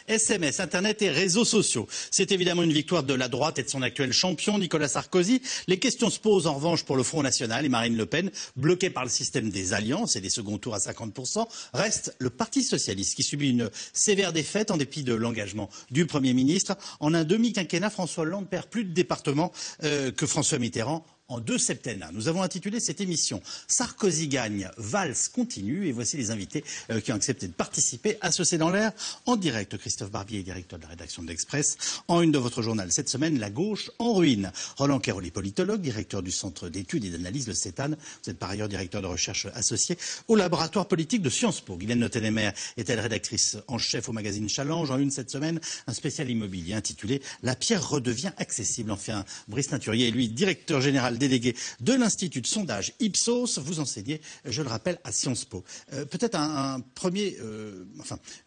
SMS, Internet et réseaux sociaux. C'est évidemment une victoire de la droite et de son actuel champion, Nicolas Sarkozy. Les questions se posent en revanche pour le Front National et Marine Le Pen, bloquée par le système des alliances et des seconds tours à 50%. Reste le Parti Socialiste qui subit une sévère défaite en dépit de l'engagement du Premier ministre. En un demi-quinquennat, François Hollande perd plus de départements que François Mitterrand en 2 septennats. Nous avons intitulé cette émission « Sarkozy gagne, Valls continue » et voici les invités qui ont accepté de participer à ce C'est dans l'air en direct. Christophe Barbier, directeur de la rédaction de l'Express. En une de votre journal cette semaine, la gauche en ruine. Roland Quérollet, politologue, directeur du Centre d'études et d'analyse, le CETAN. Vous êtes par ailleurs directeur de recherche associé au laboratoire politique de Sciences Po. Guylaine Notenemer est-elle rédactrice en chef au magazine Challenge. En une cette semaine, un spécial immobilier intitulé « La pierre redevient accessible ». Enfin, Brice Teinturier est lui directeur général délégué de l'Institut de sondage Ipsos. Vous enseignez, je le rappelle, à Sciences Po. Peut-être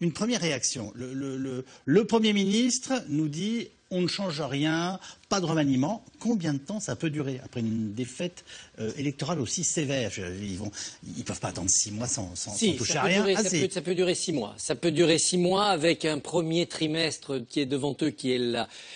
une première réaction. Le Premier ministre nous dit on ne change rien, pas de remaniement. Combien de temps ça peut durer après une défaite électorale aussi sévère? Ils ne peuvent pas attendre 6 mois sans toucher à rien. Ça peut durer 6 mois. Ça peut durer 6 mois avec un premier trimestre qui est devant eux, qui est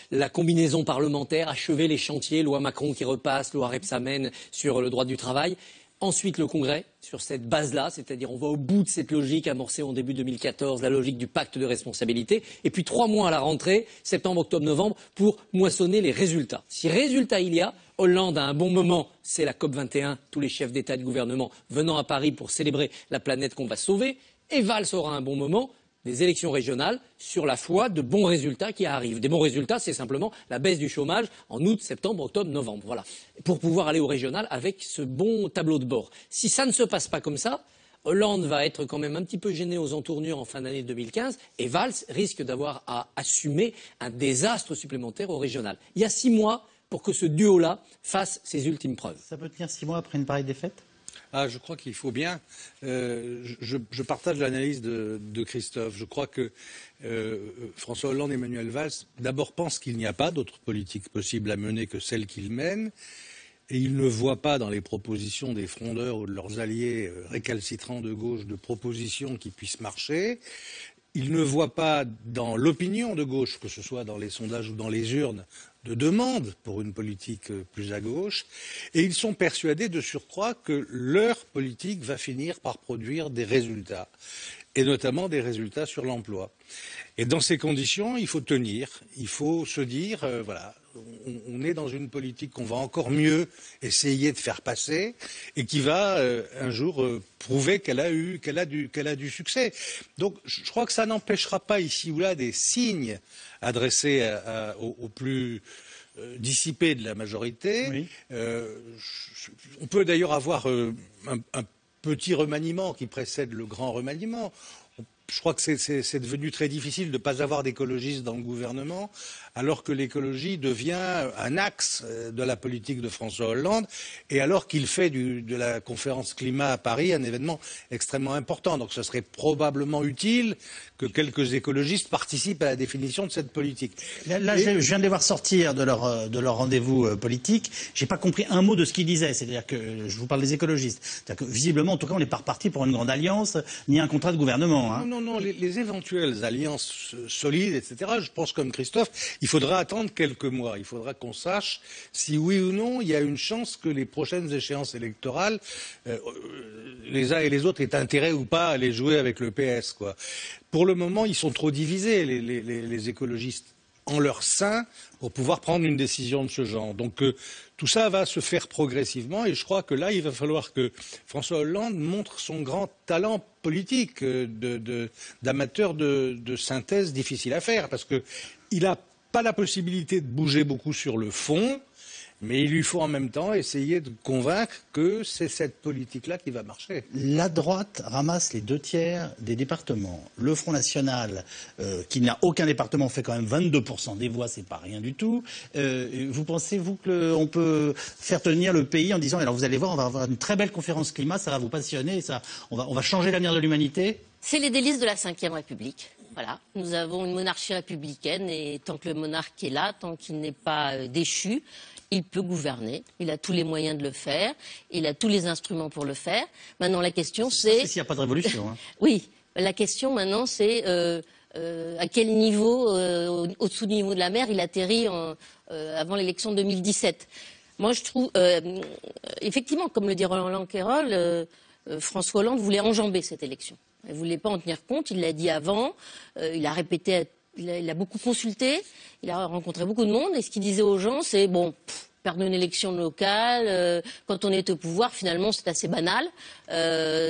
la combinaison parlementaire, achever les chantiers, loi Macron qui repasse, loi Rebsamen sur le droit du travail. Ensuite, le Congrès, sur cette base-là, c'est-à-dire on va au bout de cette logique amorcée en début 2014, la logique du pacte de responsabilité, et puis 3 mois à la rentrée, septembre, octobre, novembre, pour moissonner les résultats. Si résultat il y a, Hollande a un bon moment, c'est la COP21, tous les chefs d'État et de gouvernement venant à Paris pour célébrer la planète qu'on va sauver, et Valls aura un bon moment, des élections régionales, sur la foi de bons résultats qui arrivent. Des bons résultats, c'est simplement la baisse du chômage en août, septembre, octobre, novembre. Voilà. Pour pouvoir aller au régional avec ce bon tableau de bord. Si ça ne se passe pas comme ça, Hollande va être quand même un petit peu gêné aux entournures en fin d'année 2015 et Valls risque d'avoir à assumer un désastre supplémentaire au régional. Il y a 6 mois pour que ce duo-là fasse ses ultimes preuves. Ça peut tenir 6 mois après une pareille défaite ? Je crois qu'il faut bien. Je partage l'analyse de Christophe. Je crois que François Hollande et Manuel Valls, d'abord, pensent qu'il n'y a pas d'autre politique possible à mener que celle qu'ils mènent. Et ils ne voient pas dans les propositions des frondeurs ou de leurs alliés récalcitrants de gauche de propositions qui puissent marcher. Ils ne voient pas dans l'opinion de gauche, que ce soit dans les sondages ou dans les urnes, de demande pour une politique plus à gauche, et ils sont persuadés de surcroît que leur politique va finir par produire des résultats, et notamment des résultats sur l'emploi. Et dans ces conditions, il faut tenir, il faut se dire, voilà, on est dans une politique qu'on va encore mieux essayer de faire passer et qui va un jour prouver qu'elle a du succès. Donc je crois que ça n'empêchera pas ici ou là des signes adressés aux plus dissipés de la majorité. Oui. On peut d'ailleurs avoir un petit remaniement qui précède le grand remaniement. Je crois que c'est devenu très difficile de ne pas avoir d'écologistes dans le gouvernement, alors que l'écologie devient un axe de la politique de François Hollande, et alors qu'il fait de la conférence climat à Paris un événement extrêmement important. Donc ce serait probablement utile que quelques écologistes participent à la définition de cette politique. Là, je viens de les voir sortir de leur rendez-vous politique. J'ai pas compris un mot de ce qu'ils disaient. C'est-à-dire que je vous parle des écologistes. C'est-à-dire que visiblement, en tout cas, on n'est pas reparti pour une grande alliance ni un contrat de gouvernement. Hein. Non, les éventuelles alliances solides, etc., je pense comme Christophe, il faudra attendre quelques mois. Il faudra qu'on sache si oui ou non il y a une chance que les prochaines échéances électorales, les uns et les autres aient intérêt ou pas à les jouer avec le PS, quoi. Pour le moment, ils sont trop divisés, les écologistes, en leur sein, pour pouvoir prendre une décision de ce genre. Donc tout ça va se faire progressivement et je crois que là, il va falloir que François Hollande montre son grand talent politique d'amateur de synthèse difficile à faire, parce qu'il n'a pas la possibilité de bouger beaucoup sur le fond, mais il lui faut en même temps essayer de convaincre que c'est cette politique-là qui va marcher. La droite ramasse les 2/3 des départements. Le Front National, qui n'a aucun département, fait quand même 22% des voix, c'est pas rien du tout. Vous pensez, vous, qu'on peut faire tenir le pays en disant, alors vous allez voir, on va avoir une très belle conférence climat, ça va vous passionner, on va changer l'avenir de l'humanité? C'est les délices de la Ve République. Voilà. Nous avons une monarchie républicaine et tant que le monarque est là, tant qu'il n'est pas déchu, il peut gouverner, il a tous les moyens de le faire, il a tous les instruments pour le faire. Maintenant, la question c'est... S'il n'y a pas de révolution. Hein. Oui, la question maintenant c'est à quel niveau, au-dessous du niveau de la mer, il atterrit avant l'élection de 2017. Moi, je trouve, effectivement, comme le dit Roland Quérol, François Hollande voulait enjamber cette élection. Il ne voulait pas en tenir compte, il l'a dit avant, il a répété, il a beaucoup consulté, il a rencontré beaucoup de monde, et ce qu'il disait aux gens, c'est bon, perdre une élection locale, quand on est au pouvoir, finalement, c'est assez banal.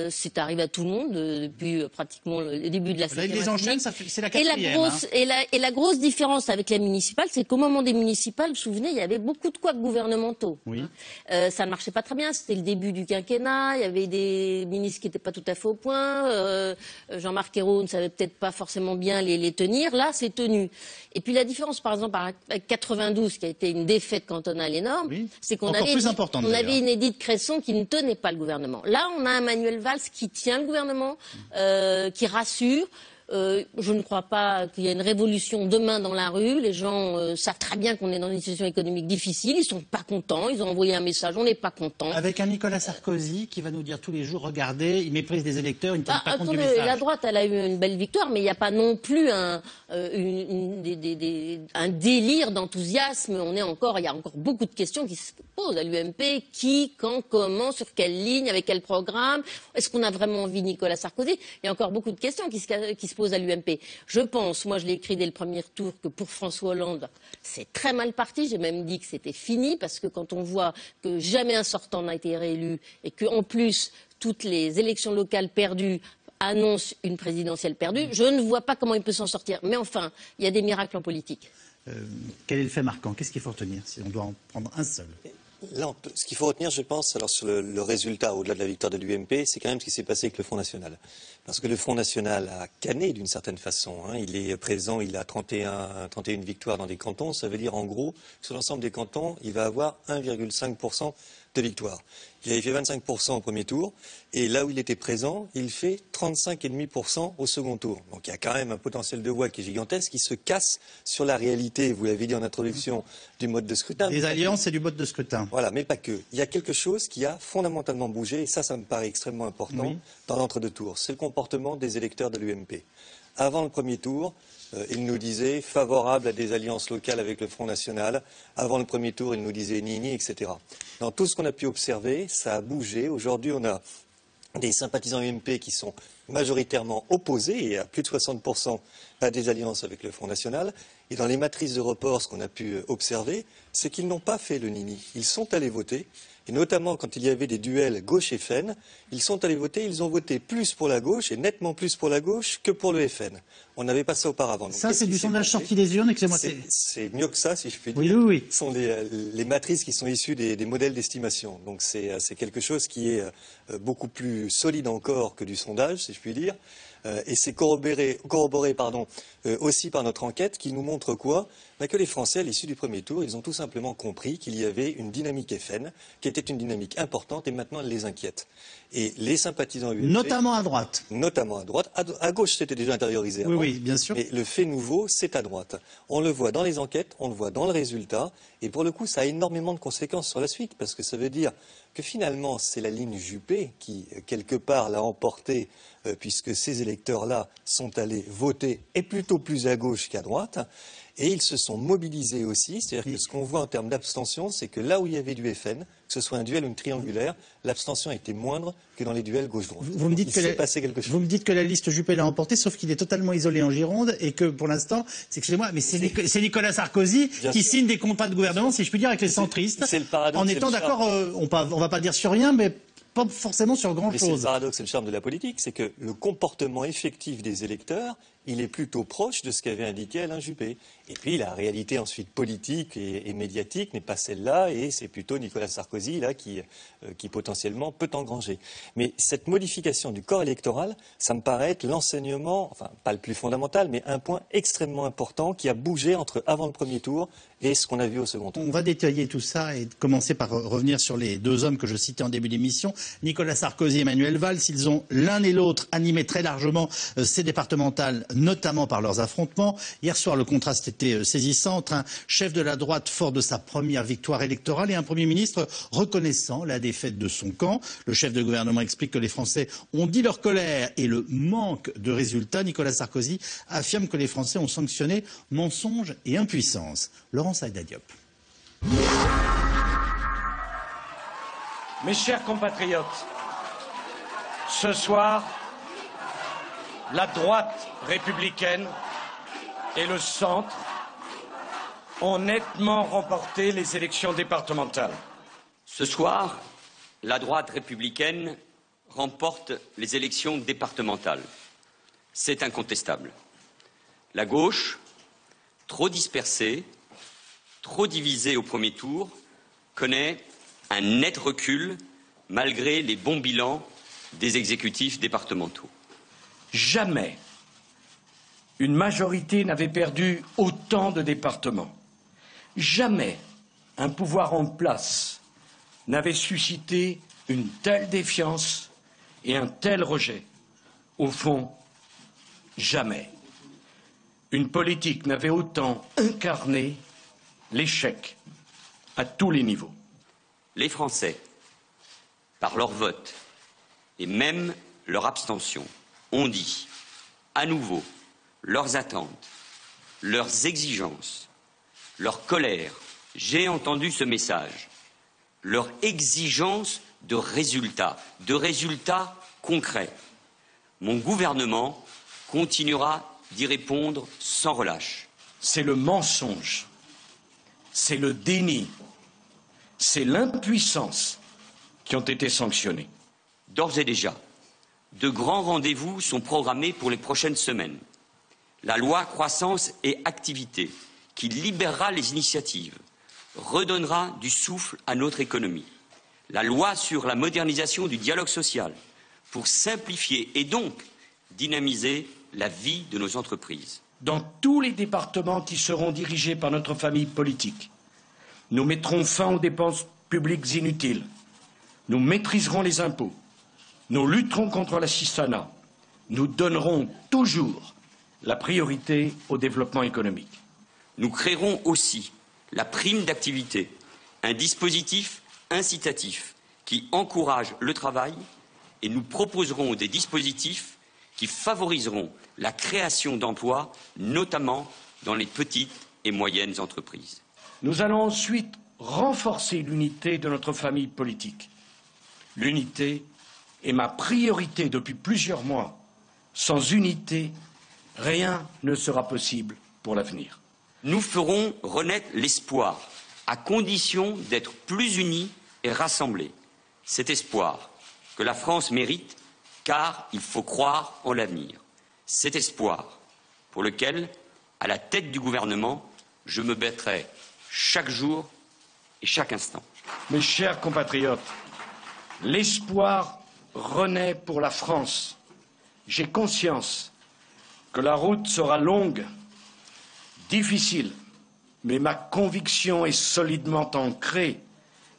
C'est arrivé à tout le monde depuis pratiquement le début de la Là, il les enchaîne, c'est la quatrième. Et la grosse différence avec la municipale, c'est qu'au moment des municipales, vous vous souvenez, il y avait beaucoup de couacs gouvernementaux. Oui. Ça ne marchait pas très bien, c'était le début du quinquennat, il y avait des ministres qui n'étaient pas tout à fait au point, Jean-Marc Ayrault ne savait peut-être pas forcément bien les tenir, là c'est tenu. Et puis la différence par exemple avec 92, qui a été une défaite cantonale énorme, oui. C'est qu'on avait une Édith Cresson qui ne tenait pas le gouvernement. Là, on a un Manuel Valls qui tient le gouvernement, qui rassure. Je ne crois pas qu'il y ait une révolution demain dans la rue. Les gens savent très bien qu'on est dans une situation économique difficile. Ils sont pas contents. Ils ont envoyé un message. On n'est pas contents. Avec un Nicolas Sarkozy qui va nous dire tous les jours, regardez, il méprise les électeurs, il ne tient pas compte du message. La droite, elle a eu une belle victoire, mais il n'y a pas non plus un délire d'enthousiasme. Il y a encore beaucoup de questions qui se posent à l'UMP. Qui, quand, comment, sur quelle ligne, avec quel programme? Est-ce qu'on a vraiment envie de Nicolas Sarkozy? Il y a encore beaucoup de questions qui se posent à l'UMP. Je pense, moi je l'ai écrit dès le premier tour, que pour François Hollande, c'est très mal parti. J'ai même dit que c'était fini, parce que quand on voit que jamais un sortant n'a été réélu et qu'en plus, toutes les élections locales perdues annoncent une présidentielle perdue, je ne vois pas comment il peut s'en sortir. Mais enfin, il y a des miracles en politique. Quel est le fait marquant? Qu'est-ce qu'il faut retenir, si on doit en prendre un seul? Là, ce qu'il faut retenir, je pense, alors sur le résultat, au-delà de la victoire de l'UMP, c'est quand même ce qui s'est passé avec le Front National. Parce que le Front National a canné d'une certaine façon. Il est présent, il a 31 victoires dans des cantons. Ça veut dire, en gros, sur l'ensemble des cantons, il va avoir 1,5% de victoire. Il avait fait 25% au premier tour, et là où il était présent, il fait 35,5% au second tour. Donc il y a quand même un potentiel de voix qui est gigantesque, qui se casse sur la réalité, vous l'avez dit en introduction, du mode de scrutin. Des alliances et du mode de scrutin. Voilà, mais pas que. Il y a quelque chose qui a fondamentalement bougé, et ça me paraît extrêmement important dans l'entre-deux tours. C'est le comportement des électeurs de l'UMP. Avant le premier tour, il nous disait favorable à des alliances locales avec le Front National. Avant le premier tour, il nous disait ni, etc. Dans tout ce qu'on a pu observer, ça a bougé. Aujourd'hui, on a des sympathisants UMP qui sont majoritairement opposés, et à plus de 60% à des alliances avec le Front National. Et dans les matrices de report, ce qu'on a pu observer, c'est qu'ils n'ont pas fait le nini. Ils sont allés voter. Et notamment quand il y avait des duels gauche et FN, ils sont allés voter, ils ont voté plus pour la gauche et nettement plus pour la gauche que pour le FN. On n'avait pas ça auparavant. Donc, ça, c'est du sondage sorti des urnes, excusez-moi. C'est mieux que ça, si je puis dire. Oui. Ce sont les matrices qui sont issues des modèles d'estimation. Donc c'est quelque chose qui est beaucoup plus solide encore que du sondage, si je puis dire. Et c'est corroboré aussi par notre enquête qui nous montre quoi? Que les Français, à l'issue du premier tour, ils ont tout simplement compris qu'il y avait une dynamique FN qui était une dynamique importante et maintenant elle les inquiète. Et les sympathisants UMP... Notamment à droite. Notamment à droite. À gauche, c'était déjà intériorisé. Oui, bien sûr. Mais le fait nouveau, c'est à droite. On le voit dans les enquêtes, on le voit dans le résultat. Et pour le coup, ça a énormément de conséquences sur la suite, parce que ça veut dire que finalement, c'est la ligne Juppé qui, quelque part, l'a emporté, puisque ces électeurs-là sont allés voter, et plutôt plus à gauche qu'à droite. Et ils se sont mobilisés aussi, c'est-à-dire que ce qu'on voit en termes d'abstention, c'est que là où il y avait du FN, que ce soit un duel ou une triangulaire, l'abstention était moindre que dans les duels gauche-droite. Vous me dites que la liste Juppé l'a emporté, sauf qu'il est totalement isolé en Gironde et que pour l'instant, excusez-moi, mais c'est Nicolas Sarkozy qui signe des contrats de gouvernement, si je puis dire, avec les centristes, c'est le paradoxe, en étant d'accord, on va pas dire sur rien, mais pas forcément sur grand-chose. C'est le paradoxe et le charme de la politique, c'est que le comportement effectif des électeurs, il est plutôt proche de ce qu'avait indiqué Alain Juppé. Et puis la réalité ensuite politique et médiatique n'est pas celle-là, et c'est plutôt Nicolas Sarkozy là qui potentiellement peut engranger. Mais cette modification du corps électoral, ça me paraît être l'enseignement, enfin pas le plus fondamental, mais un point extrêmement important qui a bougé entre avant le premier tour et ce qu'on a vu au second tour. On va détailler tout ça et commencer par revenir sur les deux hommes que je citais en début d'émission, Nicolas Sarkozy et Manuel Valls. Ils ont l'un et l'autre animé très largement ces départementales notamment par leurs affrontements. Hier soir, le contraste était saisissant entre un chef de la droite fort de sa première victoire électorale et un Premier ministre reconnaissant la défaite de son camp. Le chef de gouvernement explique que les Français ont dit leur colère et le manque de résultats. Nicolas Sarkozy affirme que les Français ont sanctionné mensonges et impuissance. Laurence Aïda Diop. Mes chers compatriotes, ce soir, la droite républicaine et le centre ont nettement remporté les élections départementales. Ce soir, la droite républicaine remporte les élections départementales. C'est incontestable. La gauche, trop dispersée, trop divisée au premier tour, connaît un net recul malgré les bons bilans des exécutifs départementaux. Jamais une majorité n'avait perdu autant de départements. Jamais un pouvoir en place n'avait suscité une telle défiance et un tel rejet. Au fond, jamais une politique n'avait autant incarné l'échec à tous les niveaux. Les Français, par leur vote et même leur abstention, ont dit à nouveau leurs attentes, leurs exigences, leur colère. J'ai entendu ce message, leur exigence de résultats concrets. Mon gouvernement continuera d'y répondre sans relâche. C'est le mensonge, c'est le déni, c'est l'impuissance qui ont été sanctionnés. D'ores et déjà, de grands rendez-vous sont programmés pour les prochaines semaines. La loi croissance et activité, qui libérera les initiatives, redonnera du souffle à notre économie. La loi sur la modernisation du dialogue social, pour simplifier et donc dynamiser la vie de nos entreprises. Dans tous les départements qui seront dirigés par notre famille politique, nous mettrons fin aux dépenses publiques inutiles. Nous maîtriserons les impôts. Nous lutterons contre l'assistanat. Nous donnerons toujours la priorité au développement économique. Nous créerons aussi la prime d'activité, un dispositif incitatif qui encourage le travail, et nous proposerons des dispositifs qui favoriseront la création d'emplois, notamment dans les petites et moyennes entreprises. Nous allons ensuite renforcer l'unité de notre famille politique. L'unité est ma priorité depuis plusieurs mois. Sans unité, rien ne sera possible pour l'avenir. Nous ferons renaître l'espoir, à condition d'être plus unis et rassemblés. Cet espoir que la France mérite, car il faut croire en l'avenir. Cet espoir pour lequel, à la tête du gouvernement, je me battrai chaque jour et chaque instant. Mes chers compatriotes, l'espoir renaît pour la France. J'ai conscience que la route sera longue, difficile, mais ma conviction est solidement ancrée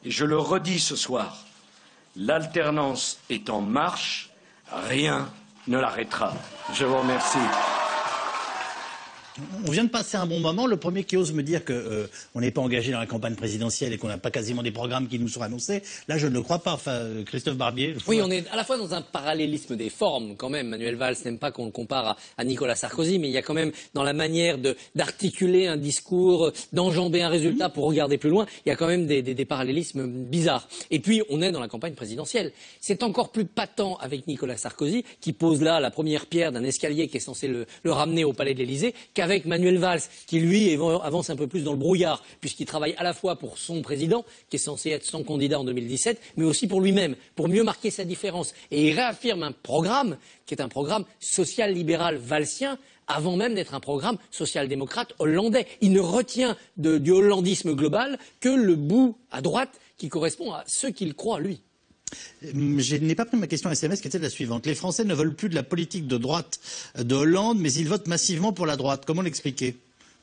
et je le redis ce soir. L'alternance est en marche, rien ne l'arrêtera. Je vous remercie. On vient de passer un bon moment. Le premier qui ose me dire qu'on n'est pas engagé dans la campagne présidentielle et qu'on n'a pas quasiment des programmes qui nous sont annoncés, là je ne le crois pas. Enfin, Christophe Barbier. Oui, on est à la fois dans un parallélisme des formes quand même. Manuel Valls n'aime pas qu'on le compare à Nicolas Sarkozy, mais il y a quand même dans la manière d'articuler un discours, d'enjamber un résultat pour regarder plus loin, il y a quand même des parallélismes bizarres. Et puis on est dans la campagne présidentielle. C'est encore plus patent avec Nicolas Sarkozy qui pose là la première pierre d'un escalier qui est censé le ramener au palais de l'Élysée, avec Manuel Valls, qui lui avance un peu plus dans le brouillard, puisqu'il travaille à la fois pour son président, qui est censé être son candidat en 2017, mais aussi pour lui-même, pour mieux marquer sa différence. Et il réaffirme un programme qui est un programme social-libéral valsien, avant même d'être un programme social-démocrate hollandais. Il ne retient du hollandisme global que le bout à droite qui correspond à ce qu'il croit, lui. Je n'ai pas pris ma question SMS qui était la suivante. Les Français ne veulent plus de la politique de droite de Hollande, mais ils votent massivement pour la droite. Comment l'expliquer?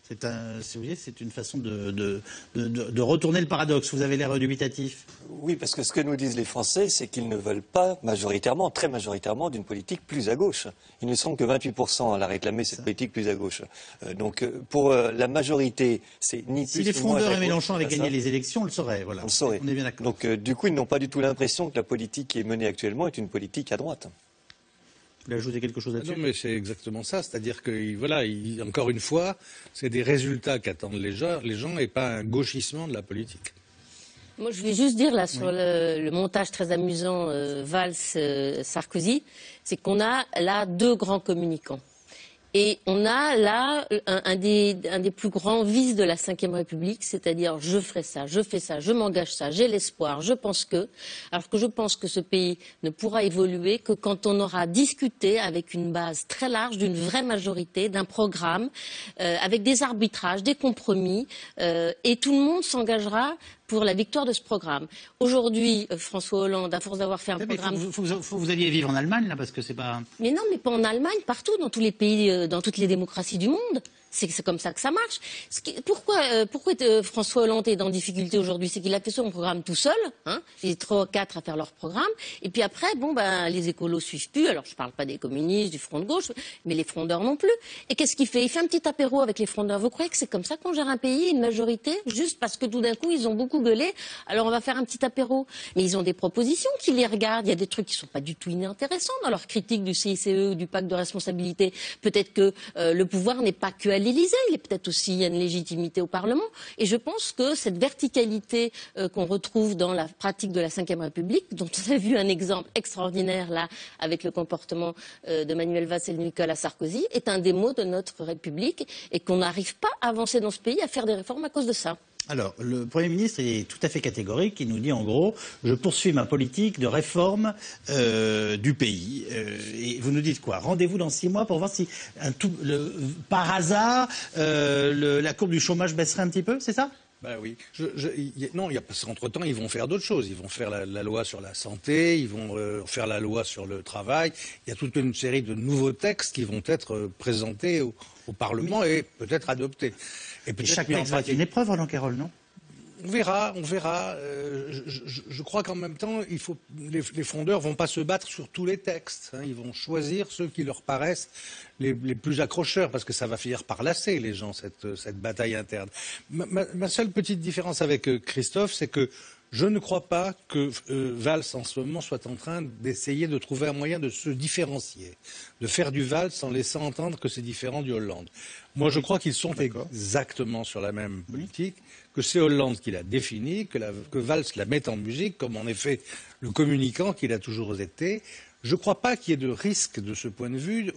C'est une façon de retourner le paradoxe. Vous avez l'air dubitatif. Oui, parce que ce que nous disent les Français, c'est qu'ils ne veulent pas majoritairement, très majoritairement, d'une politique plus à gauche. Il ne semble que 28% à la réclamer, cette politique plus à gauche. Donc, pour la majorité, c'est ni plus si les ni moins. frondeurs et Mélenchon avaient gagné les élections, on le saurait. Voilà. On le saurait. On est bien d'accord. Donc, du coup, ils n'ont pas du tout l'impression que la politique qui est menée actuellement est une politique à droite. Vous voulez ajouter quelque chose là-dessus? Non, mais c'est exactement ça. C'est-à-dire que, voilà, encore une fois, c'est des résultats qu'attendent les gens et pas un gauchissement de la politique. Moi, je vais juste dire là sur le montage très amusant Valls-Sarkozy, c'est qu'on a là deux grands communicants. Et on a là un des plus grands vices de la Ve République, c'est-à-dire je ferai ça, je fais ça, je m'engage ça, j'ai l'espoir, je pense que. Alors que je pense que ce pays ne pourra évoluer que quand on aura discuté avec une base très large, d'une vraie majorité, d'un programme, avec des arbitrages, des compromis, et tout le monde s'engagera pour la victoire de ce programme. Aujourd'hui, François Hollande, à force d'avoir fait un programme... Vous alliez vivre en Allemagne, là, parce que c'est pas... Mais non, mais pas en Allemagne, partout, dans tous les pays, dans toutes les démocraties du monde. C'est comme ça que ça marche. Pourquoi François Hollande est en difficulté aujourd'hui? C'est qu'il a fait son programme tout seul. Hein, il est 3 ou 4 à faire leur programme. Et puis après, les écolos suivent plus. Alors, je ne parle pas des communistes, du front de gauche, mais les frondeurs non plus. Et qu'est-ce qu'il fait? Il fait un petit apéro avec les frondeurs. Vous croyez que c'est comme ça qu'on gère un pays, une majorité? Juste parce que tout d'un coup, ils ont beaucoup gueulé. Alors, on va faire un petit apéro. Mais ils ont des propositions qui les regardent. Il y a des trucs qui ne sont pas du tout inintéressants dans leur critique du CICE ou du pacte de responsabilité. Peut-être que le pouvoir n'est pas que à l'Élysée, il est peut-être aussi il y a une légitimité au Parlement. Et je pense que cette verticalité qu'on retrouve dans la pratique de la Ve République, dont on a vu un exemple extraordinaire là avec le comportement de Manuel Valls et de Nicolas Sarkozy, est un des maux de notre République et qu'on n'arrive pas à avancer dans ce pays, à faire des réformes à cause de ça. Alors, le Premier ministre est tout à fait catégorique. Il nous dit en gros, je poursuis ma politique de réforme du pays. Et vous nous dites quoi? Rendez-vous dans 6 mois pour voir si, par hasard, la courbe du chômage baisserait un petit peu, c'est ça? Ben oui. Non, entre-temps, ils vont faire d'autres choses. Ils vont faire la loi sur la santé, ils vont faire la loi sur le travail. Il y a toute une série de nouveaux textes qui vont être présentés au Parlement et peut-être adoptés. Et chaque texte va être une épreuve, Roland Querol, non? On verra. Je crois qu'en même temps, les frondeurs vont pas se battre sur tous les textes. Hein. Ils vont choisir ceux qui leur paraissent les plus accrocheurs, parce que ça va finir par lasser les gens, cette bataille interne. Ma seule petite différence avec Christophe, c'est que je ne crois pas que Valls, en ce moment, soit en train d'essayer de trouver un moyen de se différencier, de faire du Valls en laissant entendre que c'est différent du Hollande. Moi, je crois qu'ils sont exactement sur la même politique, que c'est Hollande qui l'a définie, que Valls la met en musique, comme en effet le communicant qu'il a toujours été. Je ne crois pas qu'il y ait de risque de ce point de vue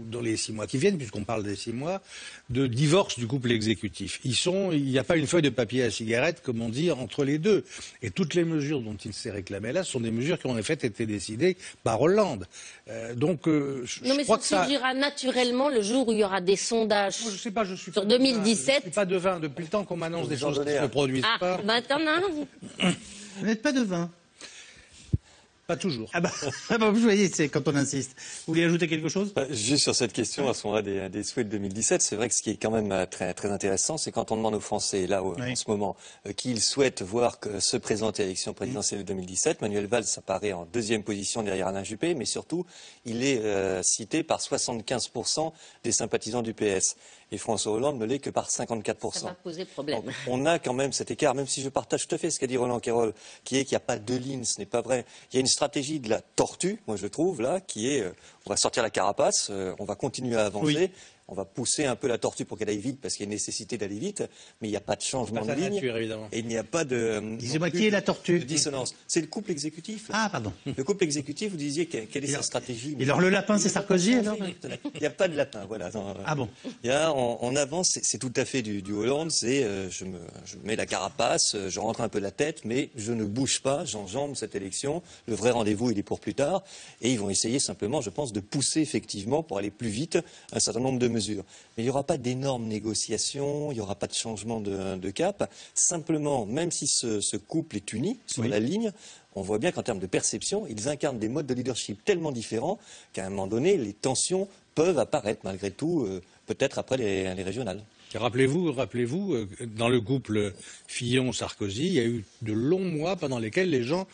dans les 6 mois qui viennent, puisqu'on parle des 6 mois, de divorce du couple exécutif. Il n'y a pas une feuille de papier à cigarette, comme on dit, entre les deux. Et toutes les mesures dont il s'est réclamé là sont des mesures qui ont en effet été décidées par Hollande. Je crois que ça surgira naturellement le jour où il y aura des sondages. Moi, je sais pas, je suis sur pas 2017. Je suis pas devin. Depuis le temps qu'on m'annonce des choses qui ne se produisent pas. Vous n'êtes pas devin? Pas toujours. Vous voyez, c'est quand on insiste. Vous voulez ajouter quelque chose? Juste sur cette question, à ce moment-là, des souhaits de 2017, c'est vrai que ce qui est quand même très, très intéressant, c'est quand on demande aux Français, là, en ce moment, qu'ils souhaitent voir se présenter à l'élection présidentielle de 2017, Manuel Valls apparaît en 2e position derrière Alain Juppé, mais surtout, il est cité par 75% des sympathisants du PS. Et François Hollande ne l'est que par 54%. Ça va poser problème. Donc, on a quand même cet écart, même si je partage tout à fait ce qu'a dit Roland Querol, qui est qu'il n'y a pas de ligne, ce n'est pas vrai. Il y a une stratégie de la tortue, moi je trouve, là, qui est on va sortir la carapace, on va continuer à avancer. On va pousser un peu la tortue pour qu'elle aille vite, parce qu'il y a une nécessité d'aller vite, mais il n'y a pas de changement de ligne. Nature, évidemment. Et il n'y a pas de... Dis-moi, qui est la tortue? De dissonance. C'est le couple exécutif. Ah, pardon. Le couple exécutif, vous disiez quelle est sa stratégie? Et alors le lapin, c'est Sarkozy, alors? Il n'y a pas de lapin, voilà. Ah bon? On avance, c'est tout à fait du Hollande, c'est je mets la carapace, je rentre un peu la tête, mais je ne bouge pas, j'enjambe cette élection. Le vrai rendez-vous, il est pour plus tard. Et ils vont essayer simplement, je pense, de pousser effectivement, pour aller plus vite, un certain nombre de mesures. Mais il n'y aura pas d'énormes négociations, il n'y aura pas de changement de cap. Simplement, même si ce couple est uni sur la ligne, on voit bien qu'en termes de perception, ils incarnent des modes de leadership tellement différents qu'à un moment donné, les tensions peuvent apparaître malgré tout peut-être après les régionales. Rappelez-vous, dans le couple Fillon-Sarkozy, il y a eu de longs mois pendant lesquels les gens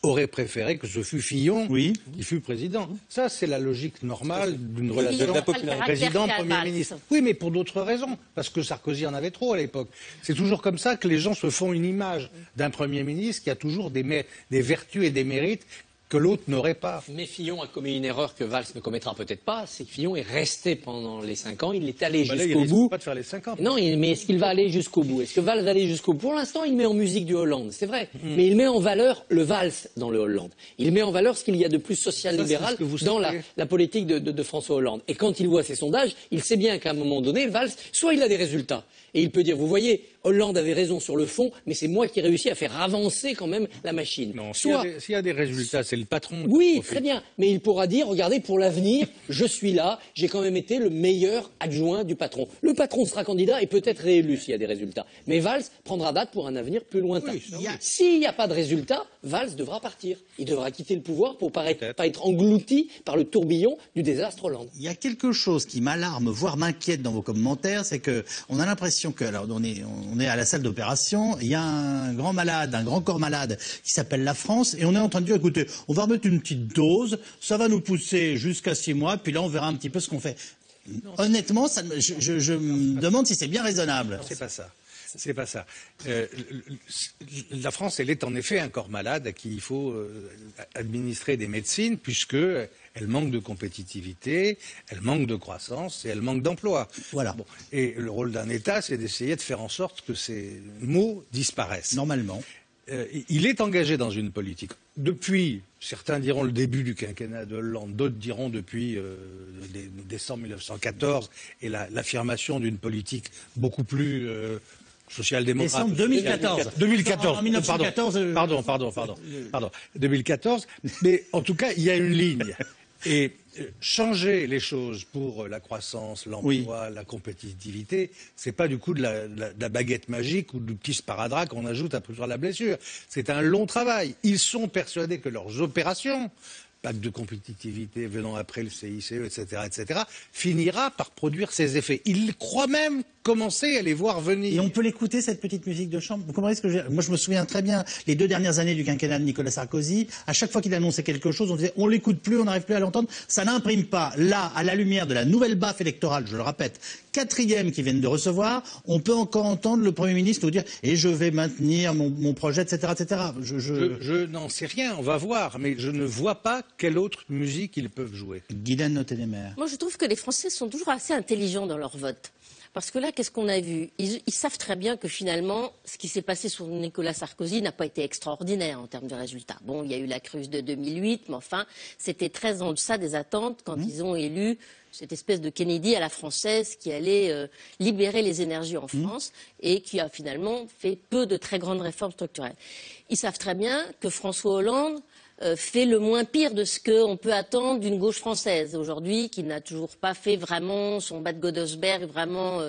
auraient préféré que ce fût Fillon qui fût président. Ça, c'est la logique normale d'une relation président-premier ministre. Oui, mais pour d'autres raisons, parce que Sarkozy en avait trop à l'époque. C'est toujours comme ça que les gens se font une image d'un Premier ministre qui a toujours des vertus et des mérites que l'autre n'aurait pas. Mais Fillon a commis une erreur que Valls ne commettra peut-être pas, c'est que Fillon est resté pendant les 5 ans, il est allé jusqu'au bout. Pas de faire les 5 ans. Non, mais est-ce qu'il va aller jusqu'au bout? Est-ce que Valls va aller jusqu'au bout? Pour l'instant, il met en musique du Hollande, c'est vrai, mais il met en valeur le Valls dans le Hollande. Il met en valeur ce qu'il y a de plus social-libéral dans la politique de François Hollande. Et quand il voit ces sondages, il sait bien qu'à un moment donné, Valls, soit il a des résultats, et il peut dire, vous voyez, Hollande avait raison sur le fond, mais c'est moi qui ai réussi à faire avancer quand même la machine. Non, s'il y a des résultats, c'est le patron. Oui, très bien, mais il pourra dire, regardez, pour l'avenir, je suis là, j'ai quand même été le meilleur adjoint du patron. Le patron sera candidat et peut-être réélu s'il y a des résultats. Mais Valls prendra date pour un avenir plus lointain. S'il n'y a pas de résultats, Valls devra partir. Il devra quitter le pouvoir pour pas être englouti par le tourbillon du désastre Hollande. Il y a quelque chose qui m'alarme, voire m'inquiète dans vos commentaires, c'est que on a l'impression que, alors on est à la salle d'opération, il y a un grand malade, un grand corps malade qui s'appelle la France, et on est en train de dire, écoutez, on va remettre une petite dose, ça va nous pousser jusqu'à 6 mois, puis là on verra un petit peu ce qu'on fait. Honnêtement, je me demande si c'est bien raisonnable. C'est pas ça. C'est pas ça. La France, elle est en effet un corps malade à qui il faut administrer des médecines, puisque elle manque de compétitivité, elle manque de croissance et elle manque d'emploi. Voilà. Bon. Et le rôle d'un État, c'est d'essayer de faire en sorte que ces maux disparaissent. Normalement. Il est engagé dans une politique. Depuis, certains diront le début du quinquennat de Hollande, d'autres diront depuis décembre 1914 et l'affirmation d'une politique beaucoup plus social-démocrate. Décembre 2014. 2014. En 1914. Pardon. 2014. Mais en tout cas, il y a une ligne. Et changer les choses pour la croissance, l'emploi, la compétitivité, c'est pas du coup de la baguette magique ou du petit sparadrap qu'on ajoute après la blessure. C'est un long travail. Ils sont persuadés que leurs opérations, pacte de compétitivité venant après le CICE, etc., finira par produire ses effets. Ils croient même commencer à les voir venir. Et on peut l'écouter, cette petite musique de chambre. Vous comprenez ce que je veux dire? Moi, je me souviens très bien, les 2 dernières années du quinquennat de Nicolas Sarkozy, à chaque fois qu'il annonçait quelque chose, on disait, on l'écoute plus, on n'arrive plus à l'entendre. Ça n'imprime pas. Là, à la lumière de la nouvelle baffe électorale, je le répète, 4e qu'ils viennent de recevoir, on peut encore entendre le Premier ministre nous dire, et je vais maintenir mon projet, etc., etc. Je n'en sais rien, on va voir, mais je ne vois pas quelle autre musique ils peuvent jouer. Guylaine Notez-les-Mers. Moi, je trouve que les Français sont toujours assez intelligents dans leur vote. Parce que là, qu'est-ce qu'on a vu? Ils savent très bien que finalement, ce qui s'est passé sous Nicolas Sarkozy n'a pas été extraordinaire en termes de résultats. Bon, il y a eu la crise de 2008, mais enfin, c'était très en deçà des attentes quand ils ont élu cette espèce de Kennedy à la française qui allait libérer les énergies en France et qui a finalement fait peu de très grandes réformes structurelles. Ils savent très bien que François Hollande fait le moins pire de ce qu'on peut attendre d'une gauche française aujourd'hui, qui n'a toujours pas fait vraiment son bas de Godesberg vraiment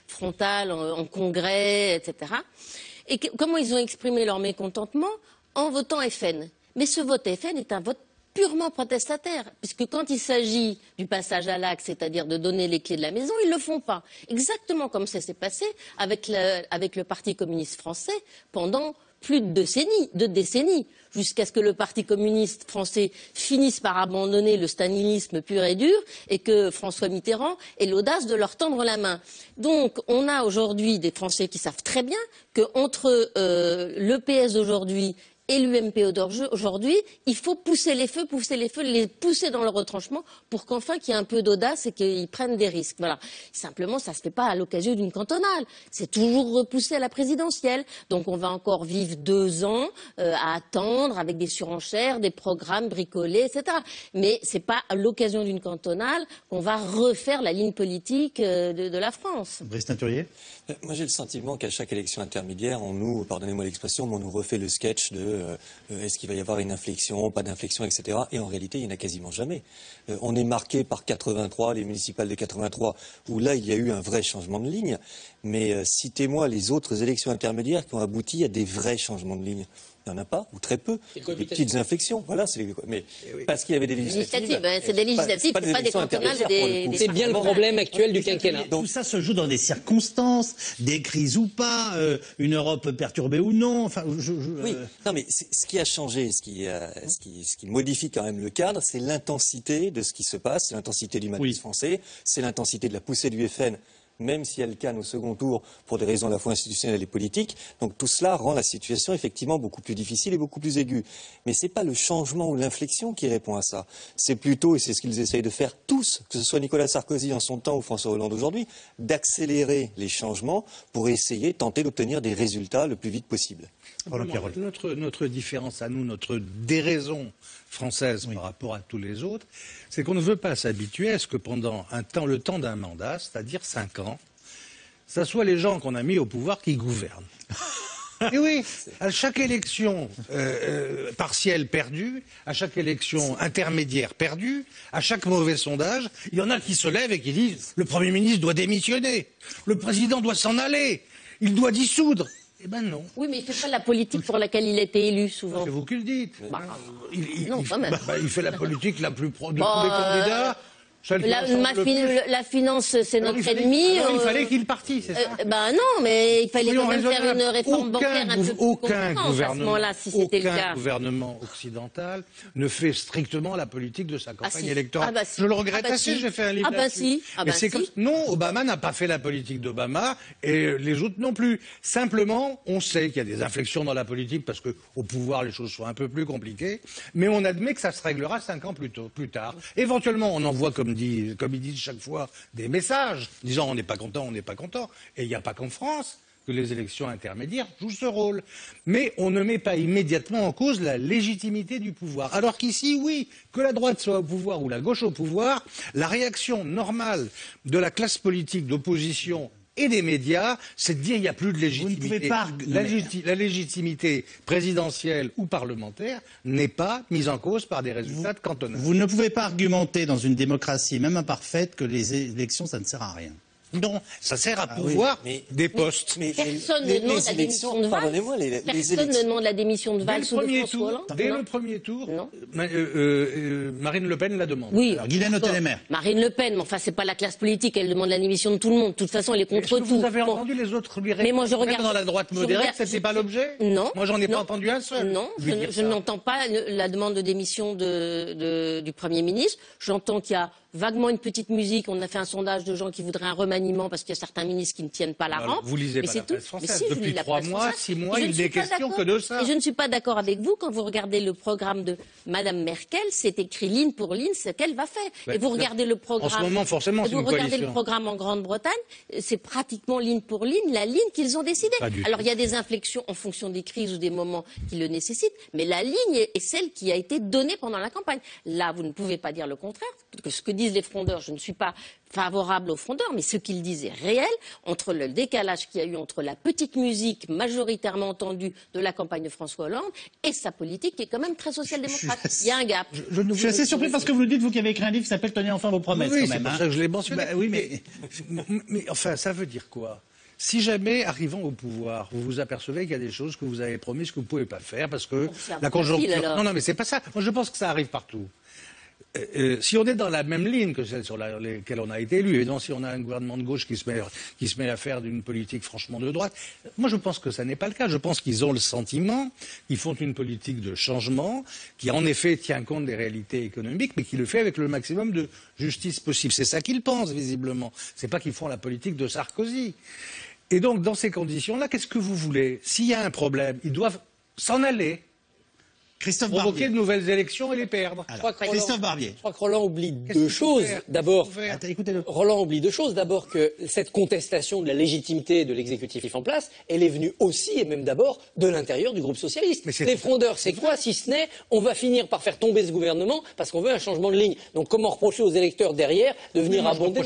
frontal en congrès, etc. Et comment ils ont exprimé leur mécontentement? En votant FN. Mais ce vote FN est un vote purement protestataire, puisque quand il s'agit du passage à l'acte, c'est-à-dire de donner les clés de la maison, ils ne le font pas. Exactement comme ça s'est passé avec le Parti communiste français pendant plus de décennies, jusqu'à ce que le Parti communiste français finisse par abandonner le stalinisme pur et dur et que François Mitterrand ait l'audace de leur tendre la main. Donc, on a aujourd'hui des Français qui savent très bien qu'entre le PS d'aujourd'hui et l'UMP aujourd'hui, il faut pousser les feux, les pousser dans le retranchement pour qu'enfin qu'il y ait un peu d'audace et qu'ils prennent des risques. Voilà. Simplement, ça ne se fait pas à l'occasion d'une cantonale. C'est toujours repoussé à la présidentielle. Donc on va encore vivre 2 ans à attendre avec des surenchères, des programmes bricolés, etc. Mais ce n'est pas à l'occasion d'une cantonale qu'on va refaire la ligne politique de la France. Brice Teinturier. Moi, j'ai le sentiment qu'à chaque élection intermédiaire, pardonnez-moi l'expression, on nous refait le sketch de est-ce qu'il va y avoir une inflexion, pas d'inflexion, etc. Et en réalité, il n'y en a quasiment jamais. On est marqué par 83, les municipales de 83, où là, il y a eu un vrai changement de ligne. Mais citez-moi les autres élections intermédiaires qui ont abouti à des vrais changements de ligne. Il n'y en a pas, ou très peu. Des Des petites infections, voilà. Mais parce qu'il y avait des législatives. C'est des législatives, c'est pas des cantonales. C'est bien le problème actuel du quinquennat. Tout ça se joue dans des circonstances, des crises ou pas, une Europe perturbée ou non. Enfin, Oui, non, mais ce qui a changé, ce qui modifie quand même le cadre, c'est l'intensité de ce qui se passe, c'est l'intensité du match français, c'est l'intensité de la poussée du FN, même si elle canne au second tour pour des raisons à la fois institutionnelles et politiques. Donc tout cela rend la situation effectivement beaucoup plus difficile et beaucoup plus aiguë. Mais ce n'est pas le changement ou l'inflexion qui répond à ça. C'est plutôt, et c'est ce qu'ils essayent de faire tous, que ce soit Nicolas Sarkozy en son temps ou François Hollande aujourd'hui, d'accélérer les changements pour essayer, tenter d'obtenir des résultats le plus vite possible. Notre différence à nous, notre déraison française par rapport à tous les autres, c'est qu'on ne veut pas s'habituer à ce que pendant le temps d'un mandat, c'est-à-dire 5 ans, ce soit les gens qu'on a mis au pouvoir qui gouvernent. Et oui, à chaque élection partielle perdue, à chaque élection intermédiaire perdue, à chaque mauvais sondage, il y en a qui se lèvent et qui disent « le Premier ministre doit démissionner, le Président doit s'en aller, il doit dissoudre ». Eh ben non. Oui, mais il ne fait pas la politique pour laquelle il a été élu, souvent. C'est vous qui le dites. Il fait la politique la plus proche de tous les candidats. La finance, c'est notre ennemi. Il fallait qu'il partisse, c'est ça? Non, mais il fallait quand même faire une réforme bancaire un peu plus conséquente à ce moment-là, si c'était le cas. Aucun gouvernement occidental ne fait strictement la politique de sa campagne électorale. Je le regrette assez, j'ai fait un livre là-dessus. Non, Obama n'a pas fait la politique d'Obama et les autres non plus. Simplement, on sait qu'il y a des inflexions dans la politique parce qu'au pouvoir, les choses sont un peu plus compliquées, mais on admet que ça se réglera 5 ans plus tard. Éventuellement, on envoie comme ils disent chaque fois, des messages disant on n'est pas content, on n'est pas content. Et il n'y a pas qu'en France que les élections intermédiaires jouent ce rôle. Mais on ne met pas immédiatement en cause la légitimité du pouvoir. Alors qu'ici, oui, que la droite soit au pouvoir ou la gauche au pouvoir, la réaction normale de la classe politique d'opposition et des médias, c'est de dire qu'il n'y a plus de légitimité. Vous ne pouvez pas... La légitimité présidentielle ou parlementaire n'est pas mise en cause par des résultats de cantonnement. Vous ne pouvez pas argumenter dans une démocratie, même imparfaite, que les élections, ça ne sert à rien. Non, ça sert à pouvoir des postes. Personne ne demande la démission de Valls. Personne ne demande la démission de Valls ou de François Hollande. Dès le premier tour, Marine Le Pen la demande. Oui. Alors, Guylaine Autelémer. Marine Le Pen, mais enfin, c'est pas la classe politique, elle demande la démission de tout le monde. De toute façon, elle est contre tout. Vous avez entendu les autres lui répondre? Mais moi, je regarde. Même dans la droite modérée, c'était pas l'objet? Non. Moi, j'en ai pas entendu un seul. Non, je n'entends pas la demande de démission du Premier ministre. J'entends qu'il y a vaguement une petite musique. On a fait un sondage de gens qui voudraient un remaniement parce qu'il y a certains ministres qui ne tiennent pas la rampe. Vous lisez pas la presse française. Depuis 3 mois, 6 mois, il n'est question que de ça. Et je ne suis pas d'accord avec vous quand vous regardez le programme de Madame Merkel, c'est écrit ligne pour ligne ce qu'elle va faire. Et vous regardez le programme. En ce moment, forcément, c'est une coalition. Vous regardez le programme en Grande-Bretagne, c'est pratiquement ligne pour ligne la ligne qu'ils ont décidée. Alors il y a des inflexions en fonction des crises ou des moments qui le nécessitent, mais la ligne est celle qui a été donnée pendant la campagne. Là, vous ne pouvez pas dire le contraire. Que ce que disent les frondeurs, je ne suis pas favorable aux frondeurs, mais ce qu'ils disent est réel, entre le décalage qu'il y a eu entre la petite musique majoritairement entendue de la campagne de François Hollande et sa politique qui est quand même très social-démocrate. Il y a un gap. Je suis assez surpris parce que vous nous dites, vous qui avez écrit un livre qui s'appelle Tenez enfin vos promesses. Oui, quand même, c'est pour ça que je l'ai mentionné. Oui, mais enfin, ça veut dire quoi? Si jamais, arrivant au pouvoir, vous vous apercevez qu'il y a des choses que vous avez promises que vous ne pouvez pas faire parce que la conjoncture... Non, mais c'est pas ça. Moi, je pense que ça arrive partout. Si on est dans la même ligne que celle sur laquelle on a été élu, évidemment, si on a un gouvernement de gauche qui se met à faire d'une politique franchement de droite, moi je pense que ça n'est pas le cas. Je pense qu'ils ont le sentiment qu'ils font une politique de changement, qui en effet tient compte des réalités économiques, mais qui le fait avec le maximum de justice possible. C'est ça qu'ils pensent, visiblement. C'est pas qu'ils font la politique de Sarkozy. Et donc, dans ces conditions-là, qu'est-ce que vous voulez? S'il y a un problème, ils doivent s'en aller. Provoquer de nouvelles élections et les perdre. Christophe Barbier. Je crois que Roland oublie deux choses. D'abord, Roland oublie deux choses. D'abord que cette contestation de la légitimité de l'exécutif en place, elle est venue aussi et même d'abord de l'intérieur du groupe socialiste. Les frondeurs, c'est quoi si ce n'est on va finir par faire tomber ce gouvernement parce qu'on veut un changement de ligne. Donc comment reprocher aux électeurs derrière de venir abonder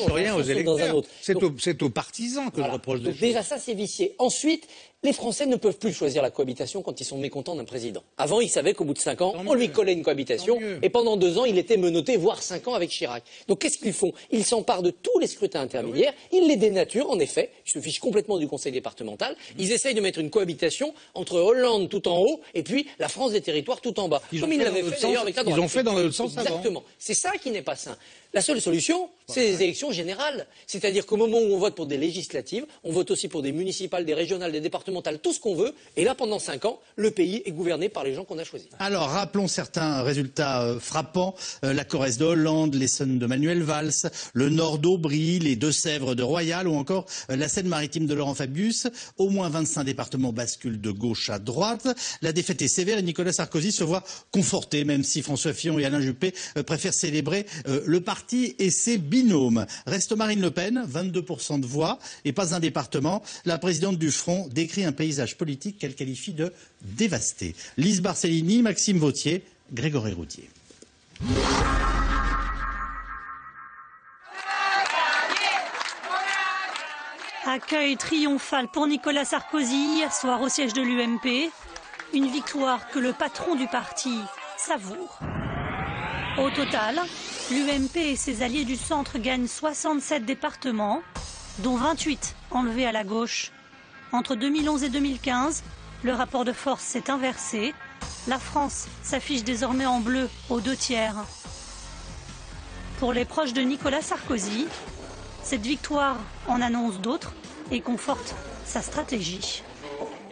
dans un autre? C'est aux partisans que je reproche des choses. Déjà ça c'est vicié. Ensuite, les Français ne peuvent plus choisir la cohabitation quand ils sont mécontents d'un président. Avant, ils savaient qu'au bout de 5 ans, on lui collait une cohabitation, et pendant 2 ans, il était menotté, voire 5 ans avec Chirac. Donc qu'est-ce qu'ils font? Ils s'emparent de tous les scrutins intermédiaires, ils les dénaturent, en effet, ils se fichent complètement du conseil départemental, ils essayent de mettre une cohabitation entre Hollande tout en haut, et puis la France des territoires tout en bas. Comme ils l'avaient fait d'ailleurs avec la droite. Ils ont fait dans l'autre sens avant. Exactement. C'est ça qui n'est pas sain. La seule solution, c'est les élections générales. C'est-à-dire qu'au moment où on vote pour des législatives, on vote aussi pour des municipales, des régionales, des départementales, tout ce qu'on veut. Et là, pendant 5 ans, le pays est gouverné par les gens qu'on a choisis. Alors, rappelons certains résultats frappants. La Corrèze de Hollande, l'Essonne de Manuel Valls, le Nord d'Aubry, les Deux-Sèvres de Royal ou encore la Seine-Maritime de Laurent Fabius. Au moins 25 départements basculent de gauche à droite. La défaite est sévère et Nicolas Sarkozy se voit conforté, même si François Fillon et Alain Juppé préfèrent célébrer le parti et ses binômes. Reste Marine Le Pen, 22% de voix et pas un département. La présidente du Front décrit un paysage politique qu'elle qualifie de dévasté. Lise Barcellini, Maxime Vauthier, Grégory Roudier. Accueil triomphal pour Nicolas Sarkozy hier soir au siège de l'UMP. Une victoire que le patron du parti savoure. Au total, l'UMP et ses alliés du centre gagnent 67 départements, dont 28 enlevés à la gauche. Entre 2011 et 2015, le rapport de force s'est inversé. La France s'affiche désormais en bleu aux 2/3. Pour les proches de Nicolas Sarkozy, cette victoire en annonce d'autres et conforte sa stratégie.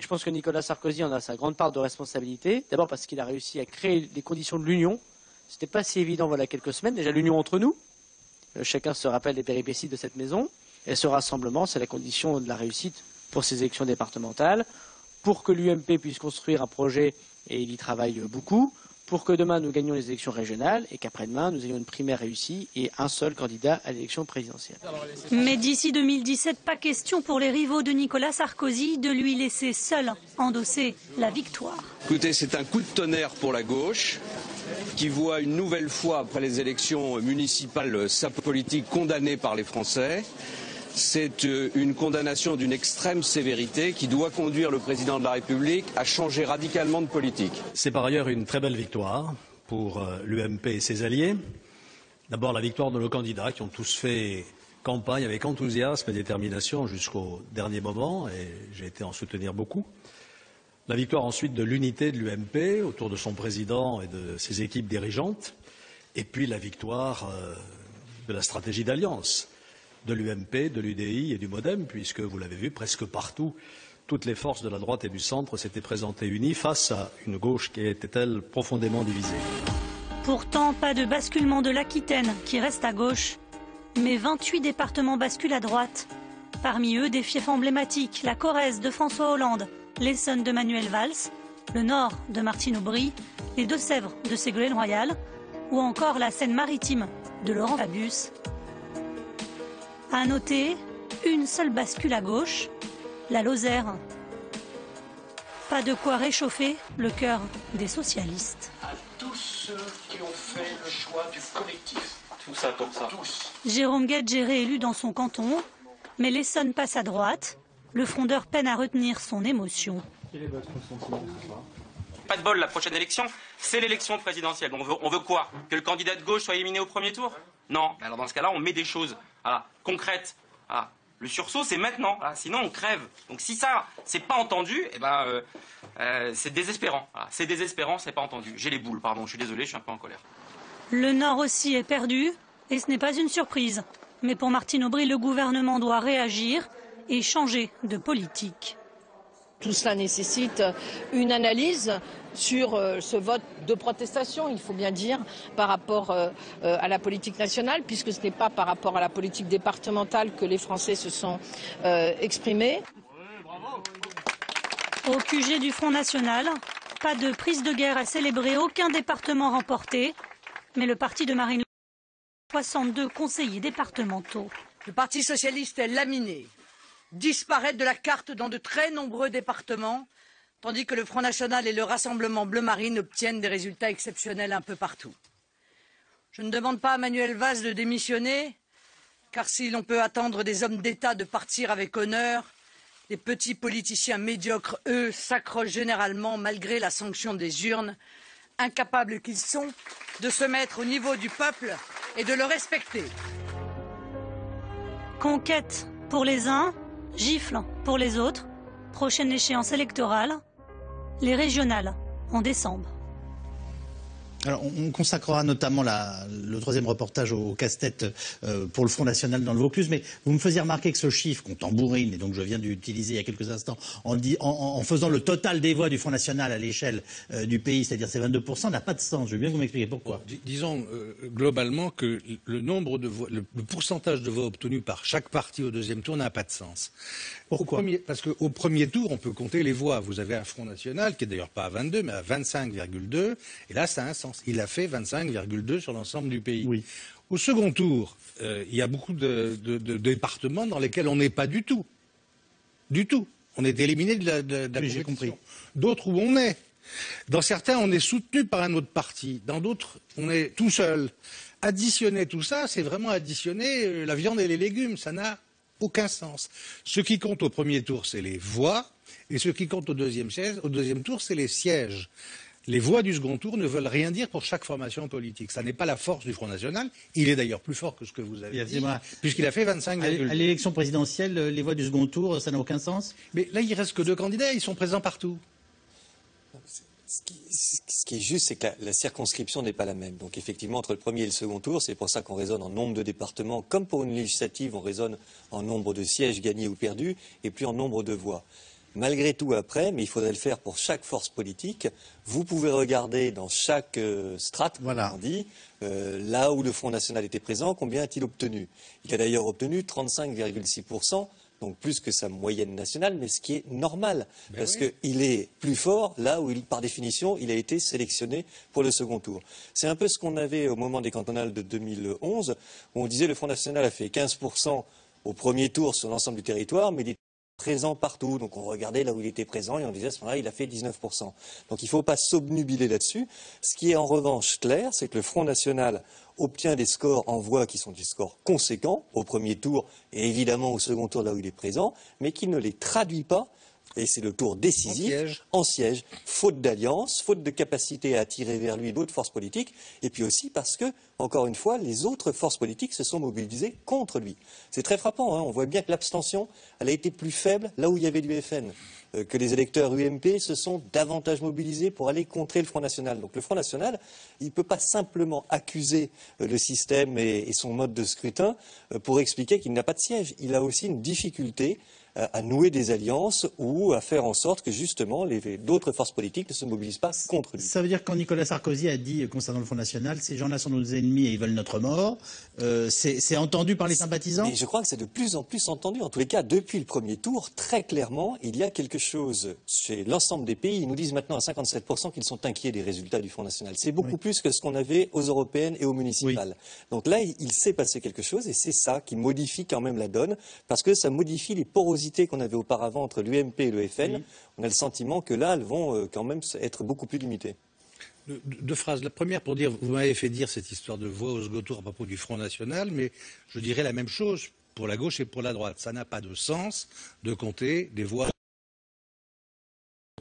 Je pense que Nicolas Sarkozy en a sa grande part de responsabilité. D'abord parce qu'il a réussi à créer les conditions de l'union. C'était pas si évident voilà quelques semaines. Déjà l'union entre nous. Chacun se rappelle des péripéties de cette maison. Et ce rassemblement, c'est la condition de la réussite pour ces élections départementales. Pour que l'UMP puisse construire un projet, et il y travaille beaucoup, pour que demain nous gagnions les élections régionales et qu'après-demain nous ayons une primaire réussie et un seul candidat à l'élection présidentielle. Mais d'ici 2017, pas question pour les rivaux de Nicolas Sarkozy de lui laisser seul endosser la victoire. Écoutez, c'est un coup de tonnerre pour la gauche qui voit une nouvelle fois, après les élections municipales, sa politique condamnée par les Français. C'est une condamnation d'une extrême sévérité qui doit conduire le président de la République à changer radicalement de politique. C'est par ailleurs une très belle victoire pour l'UMP et ses alliés. D'abord la victoire de nos candidats qui ont tous fait campagne avec enthousiasme et détermination jusqu'au dernier moment et j'ai été en soutenir beaucoup. La victoire ensuite de l'unité de l'UMP autour de son président et de ses équipes dirigeantes. Et puis la victoire de la stratégie d'alliance de l'UMP, de l'UDI et du MoDem, puisque, vous l'avez vu, presque partout, toutes les forces de la droite et du centre s'étaient présentées unies face à une gauche qui était, elle, profondément divisée. Pourtant, pas de basculement de l'Aquitaine, qui reste à gauche, mais 28 départements basculent à droite. Parmi eux, des fiefs emblématiques, la Corrèze de François Hollande, l'Essonne de Manuel Valls, le Nord de Martine Aubry, les Deux-Sèvres de Ségolène Royal, ou encore la Seine-Maritime de Laurent Fabius. À noter, une seule bascule à gauche, la Lozère. Pas de quoi réchauffer le cœur des socialistes. À tous ceux qui ont fait le choix du collectif. Tout ça pour ça. Tous. Jérôme Guedj est réélu dans son canton, mais l'Essonne passe à droite. Le frondeur peine à retenir son émotion. Quel est votre sentiment ce soir ? Pas de bol, la prochaine élection, c'est l'élection présidentielle. On veut quoi? Que le candidat de gauche soit éliminé au premier tour? Non. Alors dans ce cas-là, on met des choses concrètes. Le sursaut, c'est maintenant. Sinon, on crève. Donc si ça, c'est pas entendu, c'est désespérant. C'est désespérant, c'est pas entendu. J'ai les boules, pardon. Je suis désolé, je suis un peu en colère. Le Nord aussi est perdu, et ce n'est pas une surprise. Mais pour Martine Aubry, le gouvernement doit réagir et changer de politique. Tout cela nécessite une analyse sur ce vote de protestation, il faut bien dire, par rapport à la politique nationale, puisque ce n'est pas par rapport à la politique départementale que les Français se sont exprimés. Au QG du Front National, pas de prise de guerre à célébrer, aucun département remporté, mais le parti de Marine Le Pen, 62 conseillers départementaux. Le Parti socialiste est laminé, disparaît de la carte dans de très nombreux départements, tandis que le Front National et le Rassemblement Bleu Marine obtiennent des résultats exceptionnels un peu partout. Je ne demande pas à Manuel Valls de démissionner, car si l'on peut attendre des hommes d'État de partir avec honneur, les petits politiciens médiocres, eux, s'accrochent généralement, malgré la sanction des urnes, incapables qu'ils sont de se mettre au niveau du peuple et de le respecter. Conquête pour les uns, gifle pour les autres. Prochaine échéance électorale, les régionales en décembre. Alors, on consacrera notamment le troisième reportage au casse-tête pour le Front National dans le Vaucluse, mais vous me faisiez remarquer que ce chiffre qu'on tambourine, et donc je viens d'utiliser il y a quelques instants, en faisant le total des voix du Front National à l'échelle du pays, c'est-à-dire ces 22%, n'a pas de sens. Je veux bien que vous m'expliquiez pourquoi. Disons globalement que le nombre de voix, le pourcentage de voix obtenues par chaque parti au deuxième tour n'a pas de sens. Pourquoi ? Parce qu'au premier tour, on peut compter les voix. Vous avez un Front National qui est d'ailleurs pas à 22, mais à 25,2, et là, ça a un sens. Il a fait 25,2 sur l'ensemble du pays. Oui. Au second tour, il y a beaucoup de départements dans lesquels on n'est pas du tout. Du tout. On est éliminé de la compétition. Compris. D'autres où on est. Dans certains, on est soutenu par un autre parti. Dans d'autres, on est tout seul. Additionner tout ça, c'est vraiment additionner la viande et les légumes. Ça n'a aucun sens. Ce qui compte au premier tour, c'est les voix. Et ce qui compte au deuxième tour, c'est les sièges. Les voix du second tour ne veulent rien dire pour chaque formation politique. Ça n'est pas la force du Front National. Il est d'ailleurs plus fort que ce que vous avez dit, puisqu'il a fait 25. À l'élection présidentielle, les voix du second tour, ça n'a aucun sens ? Mais là, il reste que 2 candidats, ils sont présents partout. Ce qui est juste, c'est que la circonscription n'est pas la même. Donc effectivement, entre le premier et le second tour, c'est pour ça qu'on raisonne en nombre de départements. Comme pour une législative, on raisonne en nombre de sièges gagnés ou perdus, et puis en nombre de voix. Malgré tout, après, mais il faudrait le faire pour chaque force politique, vous pouvez regarder dans chaque strate, on dit, là où le Front National était présent, combien a-t-il obtenu ? Il a d'ailleurs obtenu 35,6%, donc plus que sa moyenne nationale, mais ce qui est normal, parce qu'il est plus fort là où, par définition, il a été sélectionné pour le second tour. C'est un peu ce qu'on avait au moment des cantonales de 2011, où on disait le Front National a fait 15% au premier tour sur l'ensemble du territoire, mais il est présent partout. Donc on regardait là où il était présent et on disait à ce moment-là, il a fait 19%. Donc il ne faut pas s'obnubiler là-dessus. Ce qui est en revanche clair, c'est que le Front National obtient des scores en voix qui sont des scores conséquents au premier tour et évidemment au second tour là où il est présent, mais qu'il ne les traduit pas, et c'est le tour décisif, en siège, faute d'alliance, faute de capacité à attirer vers lui d'autres forces politiques, et puis aussi parce que, encore une fois, les autres forces politiques se sont mobilisées contre lui. C'est très frappant, hein. On voit bien que l'abstention, elle a été plus faible là où il y avait l'UFN, que les électeurs UMP se sont davantage mobilisés pour aller contrer le Front National. Donc le Front National, il ne peut pas simplement accuser le système et son mode de scrutin pour expliquer qu'il n'a pas de siège. Il a aussi une difficulté à nouer des alliances ou à faire en sorte que justement d'autres forces politiques ne se mobilisent pas contre lui. Ça veut dire que quand Nicolas Sarkozy a dit concernant le Front National, ces gens-là sont nos ennemis et ils veulent notre mort, c'est entendu par les sympathisants ? Mais je crois que c'est de plus en plus entendu. En tous les cas, depuis le premier tour, très clairement, il y a quelque chose chez l'ensemble des pays. Ils nous disent maintenant à 57% qu'ils sont inquiets des résultats du Front National. C'est beaucoup plus que ce qu'on avait aux européennes et aux municipales. Donc là, il s'est passé quelque chose et c'est ça qui modifie quand même la donne parce que ça modifie les porosités qu'on avait auparavant entre l'UMP et le FN. On a le sentiment que là, elles vont quand même être beaucoup plus limitées. Deux phrases. La première pour dire, vous m'avez fait dire cette histoire de voix au second tour à propos du Front National, mais je dirais la même chose pour la gauche et pour la droite. Ça n'a pas de sens de compter des voix.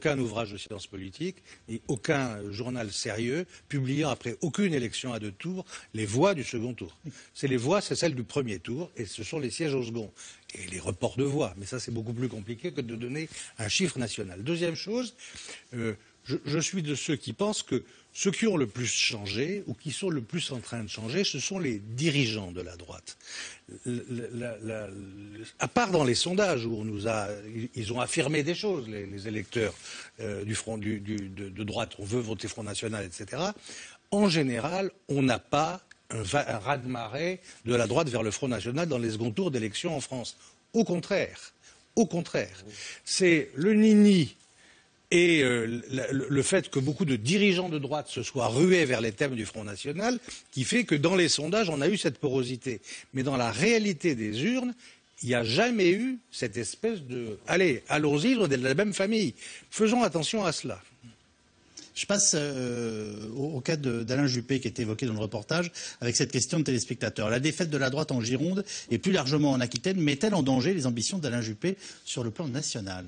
Aucun ouvrage de sciences politiques et aucun journal sérieux publiant après aucune élection à 2 tours les voix du second tour. C'est les voix, c'est celles du premier tour et ce sont les sièges au second. Et les reports de voix. Mais ça, c'est beaucoup plus compliqué que de donner un chiffre national. Deuxième chose, je suis de ceux qui pensent que ceux qui ont le plus changé ou qui sont le plus en train de changer, ce sont les dirigeants de la droite. À part dans les sondages où ils ont affirmé des choses, les électeurs du front de droite, on veut voter Front National, etc. En général, on n'a pas un raz-de-marée de la droite vers le Front National dans les seconds tours d'élection en France. Au contraire, c'est le nini et le fait que beaucoup de dirigeants de droite se soient rués vers les thèmes du Front National qui fait que dans les sondages, on a eu cette porosité. Mais dans la réalité des urnes, il n'y a jamais eu cette espèce de « allez, allons-y, on est de la même famille ». Faisons attention à cela. Je passe au cas d'Alain Juppé qui est évoqué dans le reportage avec cette question de téléspectateurs. La défaite de la droite en Gironde et plus largement en Aquitaine met-elle en danger les ambitions d'Alain Juppé sur le plan national ?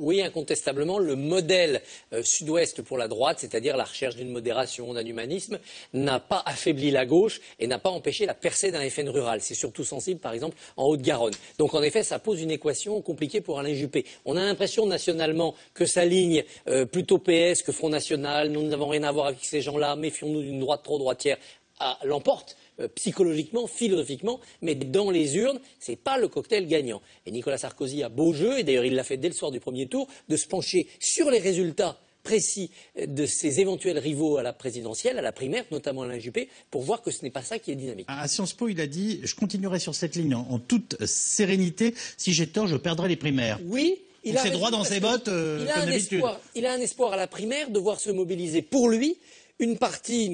Oui, incontestablement, le modèle sud-ouest pour la droite, c'est-à-dire la recherche d'une modération, d'un humanisme, n'a pas affaibli la gauche et n'a pas empêché la percée d'un FN rural. C'est surtout sensible, par exemple, en Haute-Garonne. Donc, en effet, ça pose une équation compliquée pour Alain Juppé. On a l'impression, nationalement, que sa ligne, plutôt PS que Front National, nous n'avons rien à voir avec ces gens-là, méfions-nous d'une droite trop droitière, l'emporte. Psychologiquement, philosophiquement, mais dans les urnes, ce n'est pas le cocktail gagnant. Et Nicolas Sarkozy a beau jeu, et d'ailleurs il l'a fait dès le soir du premier tour, de se pencher sur les résultats précis de ses éventuels rivaux à la présidentielle, à la primaire, notamment Alain Juppé, pour voir que ce n'est pas ça qui est dynamique. À Sciences Po, il a dit « Je continuerai sur cette ligne en toute sérénité. Si j'ai tort, je perdrai les primaires ». Oui. Il a droit dans ses bottes, comme d'habitude. Il a un espoir à la primaire de voir se mobiliser pour lui une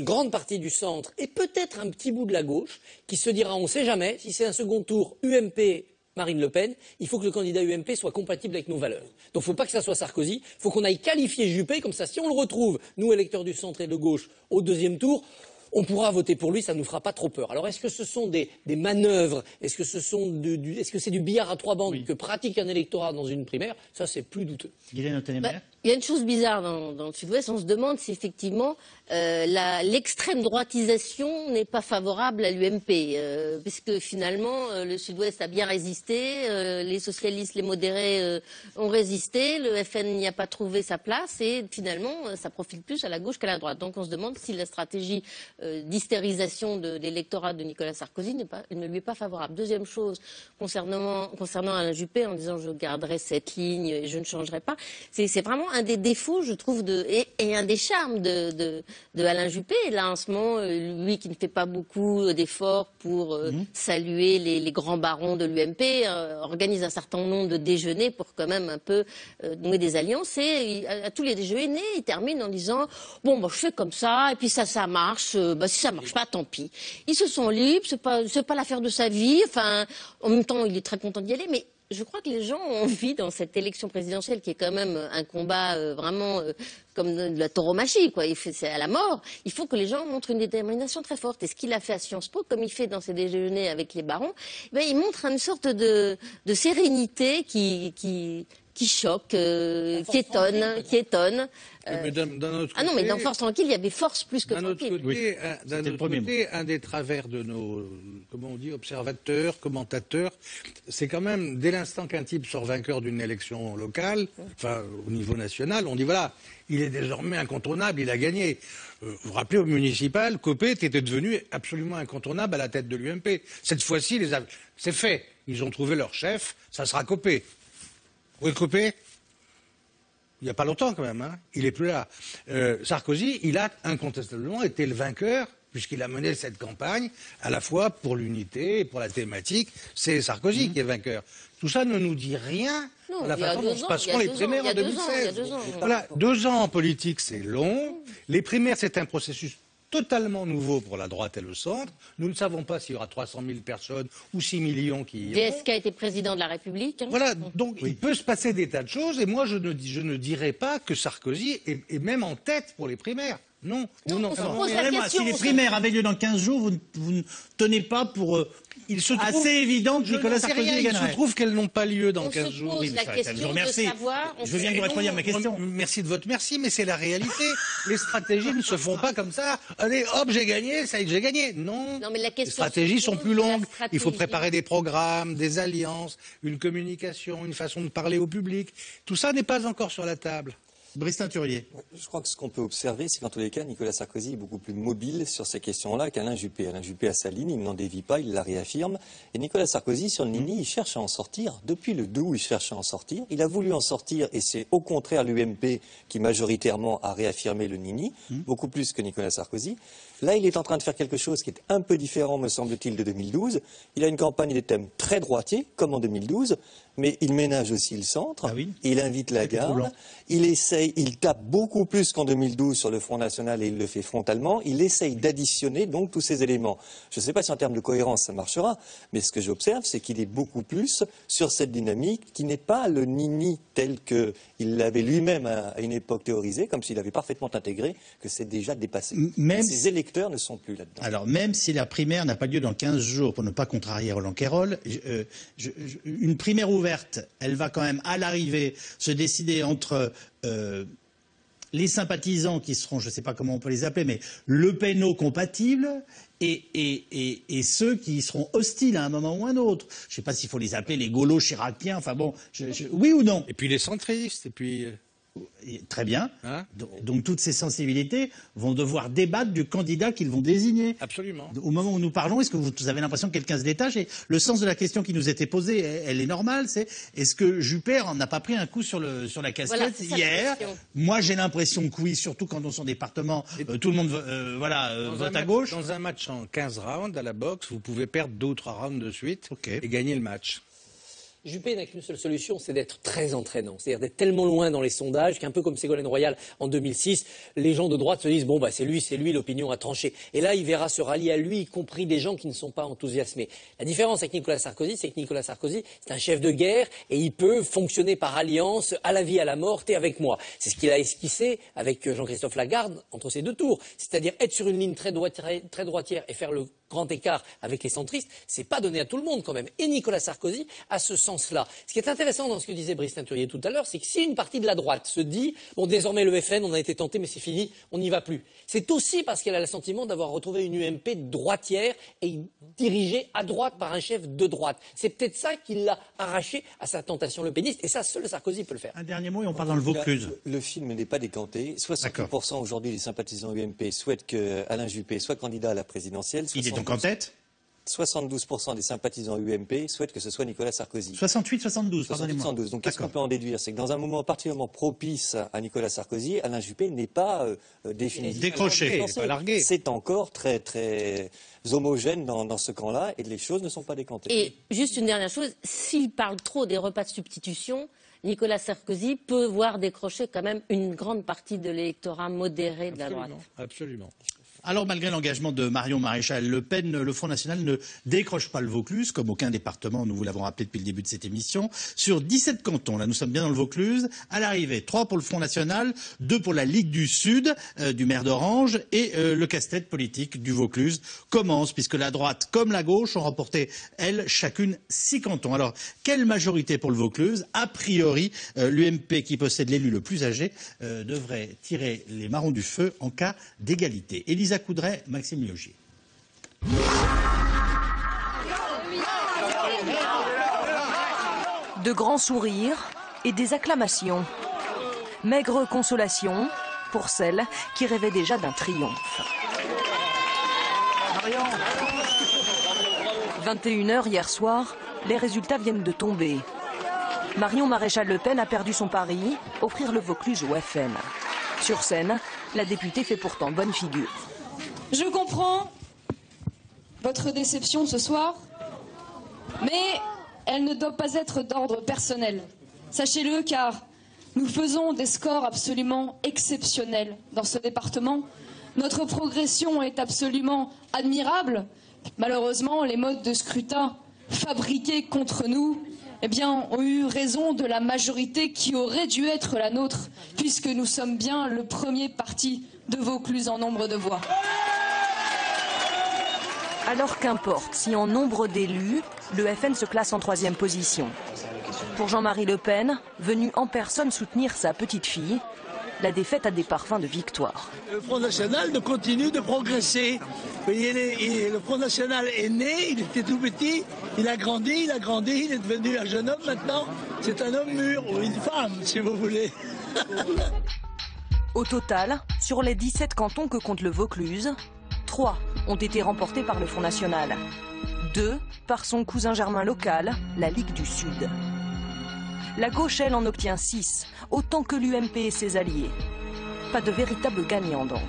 grande partie du centre et peut-être un petit bout de la gauche qui se dira on ne sait jamais, si c'est un second tour UMP Marine Le Pen, il faut que le candidat UMP soit compatible avec nos valeurs. Donc il ne faut pas que ça soit Sarkozy, il faut qu'on aille qualifier Juppé, comme ça si on le retrouve, nous électeurs du centre et de gauche, au deuxième tour, on pourra voter pour lui, ça ne nous fera pas trop peur. Alors est-ce que ce sont des manœuvres, est-ce que c'est du billard à trois bandes que pratique un électorat dans une primaire? Ça c'est plus douteux. Il y a une chose bizarre dans le Sud-Ouest, on se demande si effectivement l'extrême droitisation n'est pas favorable à l'UMP, puisque finalement le Sud-Ouest a bien résisté, les socialistes, les modérés ont résisté, le FN n'y a pas trouvé sa place et finalement ça profite plus à la gauche qu'à la droite. Donc on se demande si la stratégie d'hystérisation de l'électorat de Nicolas Sarkozy ne lui est pas favorable. Deuxième chose, concernant Alain Juppé, en disant je garderai cette ligne et je ne changerai pas, c'est vraiment un des défauts, je trouve, et un des charmes de Alain Juppé. Là, en ce moment, lui qui ne fait pas beaucoup d'efforts pour saluer les grands barons de l'UMP, organise un certain nombre de déjeuners pour quand même un peu nouer des alliances. Et à tous les déjeuners, il termine en disant bon, je fais comme ça, et puis ça marche. Si ça marche pas, tant pis. Ils se sont libres, c'est pas l'affaire de sa vie. Enfin, en même temps, il est très content d'y aller, mais je crois que les gens ont envie, dans cette élection présidentielle, qui est quand même un combat vraiment comme de la tauromachie, quoi. C'est à la mort. Il faut que les gens montrent une détermination très forte. Et ce qu'il a fait à Sciences Po, comme il fait dans ses déjeuners avec les barons, il montre une sorte de sérénité qui choque, qui étonne. Mais d'un autre côté, mais dans Force Tranquille, il y avait force plus que tranquille. D'un autre côté, un des travers de nos, comment on dit, observateurs, commentateurs, c'est quand même, dès l'instant qu'un type sort vainqueur d'une élection locale, enfin au niveau national, on dit voilà, il est désormais incontournable, il a gagné. Vous vous rappelez, au municipal, Copé était devenu absolument incontournable à la tête de l'UMP. Cette fois-ci, c'est fait. Ils ont trouvé leur chef, ça sera Copé. Où est Copé ? Il n'y a pas longtemps quand même, hein. Il n'est plus là. Sarkozy, il a incontestablement été le vainqueur, puisqu'il a mené cette campagne, à la fois pour l'unité et pour la thématique. C'est Sarkozy qui est vainqueur. Tout ça ne nous dit rien de la façon dont se passeront les primaires en 2016. Voilà, 2 ans en politique, c'est long. Les primaires, c'est un processus totalement nouveau pour la droite et le centre. Nous ne savons pas s'il y aura 300 000 personnes ou 6 millions qui y iront. DSK a été président de la République. Voilà, donc il peut se passer des tas de choses, et moi je ne dirais pas que Sarkozy est même en tête pour les primaires. Non. Si les primaires avaient lieu dans 15 jours, vous ne tenez pas pour assez évident que Nicolas Sarkozy gagnerait. Il se trouve qu'elles n'ont pas lieu dans 15 jours. La question de savoir, je viens de vous répondre à ma question. Merci de votre merci, mais c'est la réalité. Les stratégies ne se font pas comme ça. Allez, hop, j'ai gagné, ça y est, j'ai gagné. Non, mais les stratégies sont plus longues. Il faut préparer des programmes, des alliances, une communication, une façon de parler au public. Tout ça n'est pas encore sur la table. Brice Teinturier. Je crois que ce qu'on peut observer, c'est qu'en tous les cas, Nicolas Sarkozy est beaucoup plus mobile sur ces questions-là qu'Alain Juppé. Alain Juppé a sa ligne, il n'en dévie pas, il la réaffirme. Et Nicolas Sarkozy, sur le Nini, il cherche à en sortir. Depuis le 2 août, il cherche à en sortir. Il a voulu en sortir, et c'est au contraire l'UMP qui majoritairement a réaffirmé le Nini, beaucoup plus que Nicolas Sarkozy. Là, il est en train de faire quelque chose qui est un peu différent, me semble-t-il, de 2012. Il a une campagne des thèmes très droitiers, comme en 2012, mais il ménage aussi le centre, il invite la garde, il tape beaucoup plus qu'en 2012 sur le Front National et il le fait frontalement. Il essaye d'additionner donc tous ces éléments. Je ne sais pas si en termes de cohérence ça marchera, mais ce que j'observe, c'est qu'il est beaucoup plus sur cette dynamique qui n'est pas le Nini tel qu'il l'avait lui-même à une époque théorisé, comme s'il avait parfaitement intégré que c'est déjà dépassé. Même ces électeurs électeurs ne sont plus là-dedans. Alors, même si la primaire n'a pas lieu dans 15 jours, pour ne pas contrarier Roland Quérol, une primaire ouverte, elle va quand même, à l'arrivée, se décider entre les sympathisants qui seront, je ne sais pas comment on peut les appeler, mais Le Pen-compatibles et ceux qui seront hostiles à un moment ou un autre. Je ne sais pas s'il faut les appeler les Gaulois chiraciens, enfin bon, oui ou non? Et puis les centristes, et puis... Très bien. Donc toutes ces sensibilités vont devoir débattre du candidat qu'ils vont désigner. Absolument. Au moment où nous parlons, est-ce que vous avez l'impression que quelqu'un se détache? Et le sens de la question qui nous était posée, elle est normale, c'est est-ce que Juppé n'a pas pris un coup sur la casquette hier? Moi j'ai l'impression que oui, surtout quand dans son département, tout le monde vote à gauche. Dans un match en 15 rounds à la boxe, vous pouvez perdre 2 ou 3 rounds de suite et gagner le match. Juppé n'a qu'une seule solution, c'est d'être très entraînant. C'est-à-dire d'être tellement loin dans les sondages qu'un peu comme Ségolène Royal en 2006, les gens de droite se disent bon, bah, c'est lui, l'opinion a tranché. Et là, il verra se rallier à lui, y compris des gens qui ne sont pas enthousiasmés. La différence avec Nicolas Sarkozy, c'est que Nicolas Sarkozy, c'est un chef de guerre et il peut fonctionner par alliance, à la vie, à la mort, t'es avec moi. C'est ce qu'il a esquissé avec Jean-Christophe Lagarde entre ces 2 tours. C'est-à-dire être sur une ligne très droitière et faire le grand écart avec les centristes, c'est pas donné à tout le monde quand même. Et Nicolas Sarkozy a ce sens-là. Ce qui est intéressant dans ce que disait Brice Teinturier tout à l'heure, c'est que si une partie de la droite se dit bon, désormais le FN, on a été tenté, mais c'est fini, on n'y va plus. C'est aussi parce qu'elle a le sentiment d'avoir retrouvé une UMP droitière et dirigée à droite par un chef de droite. C'est peut-être ça qui l'a arraché à sa tentation lepéniste, et ça, seul Sarkozy peut le faire. Un dernier mot et on part dans le Vaucluse. Le film n'est pas décanté. 60% aujourd'hui des sympathisants UMP souhaitent que Alain Juppé soit candidat à la présidentielle. Il est donc en tête? 72% des sympathisants UMP souhaitent que ce soit Nicolas Sarkozy. 68-72, pardonnez-moi. 72. Donc qu'est-ce qu'on peut en déduire? C'est que dans un moment particulièrement propice à Nicolas Sarkozy, Alain Juppé n'est pas définitivement décroché, pas largué. C'est encore très, très homogène dans ce camp-là et les choses ne sont pas décantées. Et juste une dernière chose, s'il parle trop des repas de substitution, Nicolas Sarkozy peut voir décrocher quand même une grande partie de l'électorat modéré de la droite. Absolument. Alors, malgré l'engagement de Marion Maréchal Le Pen, le Front National ne décroche pas le Vaucluse, comme aucun département, nous vous l'avons rappelé depuis le début de cette émission. Sur 17 cantons, là nous sommes bien dans le Vaucluse, à l'arrivée, 3 pour le Front National, 2 pour la Ligue du Sud, du maire d'Orange, et le casse-tête politique du Vaucluse commence, puisque la droite comme la gauche ont remporté, elles, chacune 6 cantons. Alors, quelle majorité pour le Vaucluse? A priori, l'UMP, qui possède l'élu le plus âgé, devrait tirer les marrons du feu en cas d'égalité. Elisa Coudray, Maxime Liogier. De grands sourires et des acclamations. Maigre consolation pour celle qui rêvait déjà d'un triomphe. 21h hier soir, les résultats viennent de tomber. Marion Maréchal Le Pen a perdu son pari, offrir le Vaucluse au FN. Sur scène, la députée fait pourtant bonne figure. Je comprends votre déception ce soir, mais elle ne doit pas être d'ordre personnel. Sachez-le, car nous faisons des scores absolument exceptionnels dans ce département. Notre progression est absolument admirable. Malheureusement, les modes de scrutin fabriqués contre nous ont eu raison de la majorité qui aurait dû être la nôtre, puisque nous sommes bien le premier parti de Vaucluse en nombre de voix. Alors qu'importe si en nombre d'élus, le FN se classe en 3e position. Pour Jean-Marie Le Pen, venu en personne soutenir sa petite fille, la défaite a des parfums de victoire. Le Front National continue de progresser. Le Front National est né, il était tout petit, il a grandi, il est devenu un jeune homme maintenant. C'est un homme mûr, ou une femme, si vous voulez. Au total, sur les 17 cantons que compte le Vaucluse, 3 ont été remportés par le Front National. 2 par son cousin germain local, la Ligue du Sud. La gauche, elle, en obtient 6, autant que l'UMP et ses alliés. Pas de véritable gagnant, donc.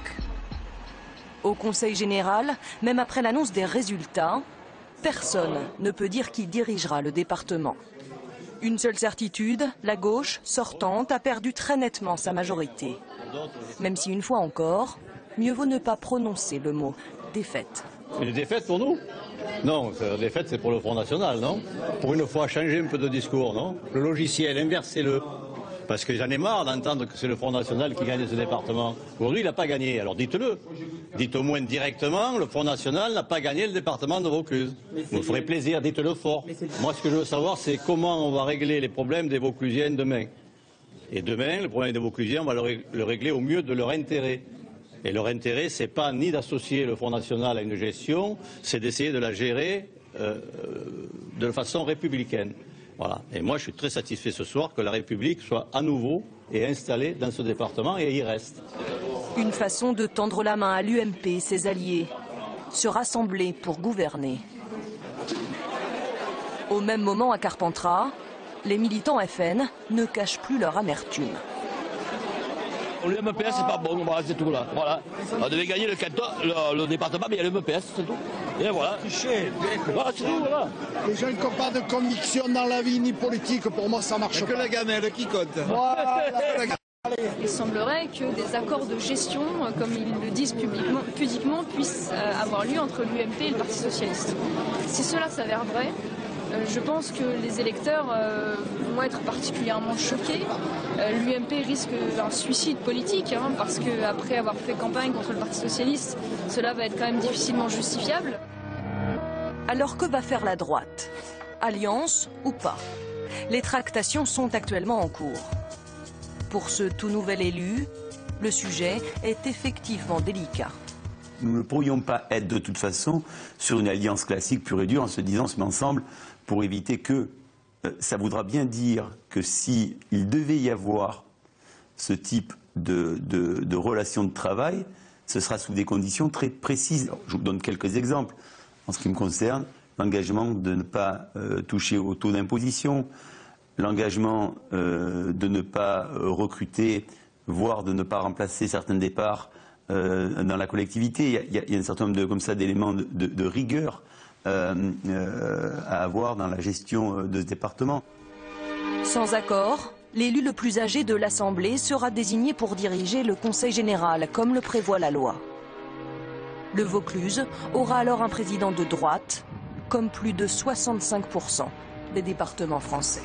Au Conseil général, même après l'annonce des résultats, personne ne peut dire qui dirigera le département. Une seule certitude, la gauche, sortante, a perdu très nettement sa majorité. Même si, une fois encore, mieux vaut ne pas prononcer le mot défaite. Une défaite pour nous? Non, la défaite c'est pour le Front National, non? Pour une fois, changer un peu de discours, non? Le logiciel, inversez-le. Parce que j'en ai marre d'entendre que c'est le Front National qui gagne ce département. Aujourd'hui, il n'a pas gagné. Alors dites-le. Dites au moins directement, le Front National n'a pas gagné le département de Vaucluse. Vous me ferez plaisir, dites-le fort. Moi, ce que je veux savoir, c'est comment on va régler les problèmes des Vauclusiennes demain. Et demain, le problème des Vauclusiens, on va le régler au mieux de leur intérêt. Et leur intérêt, c'est pas ni d'associer le Front National à une gestion, c'est d'essayer de la gérer de façon républicaine. Voilà. Et moi, je suis très satisfait ce soir que la République soit à nouveau et installée dans ce département et y reste. Une façon de tendre la main à l'UMP et ses alliés, se rassembler pour gouverner. Au même moment, à Carpentras, les militants FN ne cachent plus leur amertume. Le MPS, c'est pas bon, voilà, c'est tout là. Voilà. On devait gagner le département, mais il y a le MPS, c'est tout. Et voilà. Voilà, c'est tout, voilà. Les gens qui n'ont pas de conviction dans la vie ni politique, pour moi, ça marche pas. Que la gamelle qui compte. Voilà. Il semblerait que des accords de gestion, comme ils le disent pudiquement, puissent avoir lieu entre l'UMP et le Parti Socialiste. Si cela s'avère vrai, je pense que les électeurs vont être particulièrement choqués. L'UMP risque un suicide politique, parce qu'après avoir fait campagne contre le Parti Socialiste, cela va être quand même difficilement justifiable. Alors que va faire la droite? Alliance ou pas? Les tractations sont actuellement en cours. Pour ce tout nouvel élu, le sujet est effectivement délicat. Nous ne pourrions pas être de toute façon sur une alliance classique pure et dure en se disant on se met ensemble pour éviter que ça voudra bien dire que s'il devait y avoir ce type de relation de travail, ce sera sous des conditions très précises. Je vous donne quelques exemples. En ce qui me concerne, l'engagement de ne pas toucher au taux d'imposition, l'engagement de ne pas recruter, voire de ne pas remplacer certains départs dans la collectivité. Il y a un certain nombre d'éléments de rigueur à avoir dans la gestion de ce département. Sans accord, l'élu le plus âgé de l'Assemblée sera désigné pour diriger le Conseil général, comme le prévoit la loi. Le Vaucluse aura alors un président de droite, comme plus de 65% des départements français.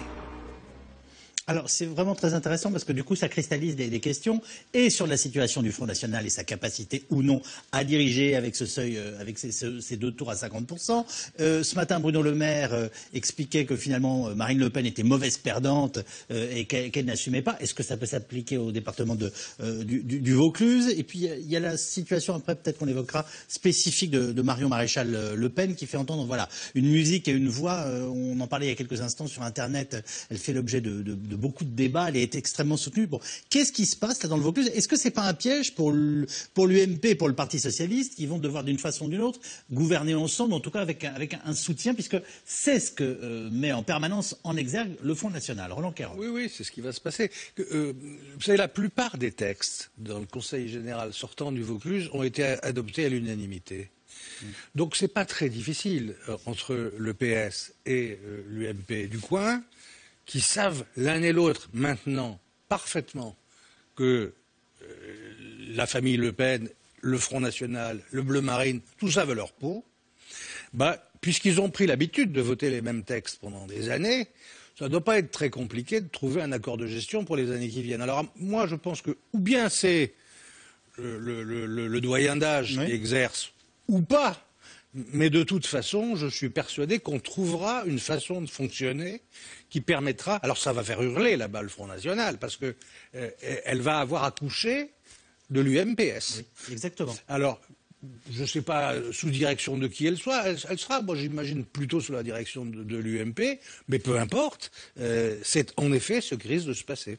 Alors c'est vraiment très intéressant parce que du coup ça cristallise des questions et sur la situation du Front National et sa capacité ou non à diriger avec ce seuil, avec ces deux tours à 50%. Ce matin Bruno Le Maire expliquait que finalement Marine Le Pen était mauvaise perdante et qu'elle n'assumait pas. Est-ce que ça peut s'appliquer au département du Vaucluse? Et puis il y a la situation après peut-être qu'on évoquera spécifique de Marion Maréchal Le Pen qui fait entendre voilà une musique et une voix. On en parlait il y a quelques instants sur Internet. Elle fait l'objet de beaucoup de débats, elle est extrêmement soutenue. Bon, qu'est-ce qui se passe là dans le Vaucluse? Est-ce que c'est pas un piège pour l'UMP, pour le Parti Socialiste, qui vont devoir d'une façon ou d'une autre gouverner ensemble, en tout cas avec un soutien, puisque c'est ce que met en permanence en exergue le Front National. Roland Querol. Oui, c'est ce qui va se passer. Vous savez, la plupart des textes dans le Conseil général sortant du Vaucluse ont été adoptés à l'unanimité. Donc c'est pas très difficile entre le PS et l'UMP du coin, qui savent l'un et l'autre maintenant parfaitement que la famille Le Pen, le Front National, le Bleu Marine, tout ça veut leur peau, puisqu'ils ont pris l'habitude de voter les mêmes textes pendant des années, ça ne doit pas être très compliqué de trouver un accord de gestion pour les années qui viennent. Alors moi je pense que ou bien c'est le doyen d'âge qui exerce, ou pas. Mais de toute façon, je suis persuadé qu'on trouvera une façon de fonctionner qui permettra. Alors ça va faire hurler là-bas le Front National parce que elle va avoir accouché de l'UMPS. Oui, exactement. Alors je ne sais pas sous direction de qui elle sera. Moi j'imagine plutôt sous la direction de l'UMP, mais peu importe. C'est en effet ce qui risque de se passer.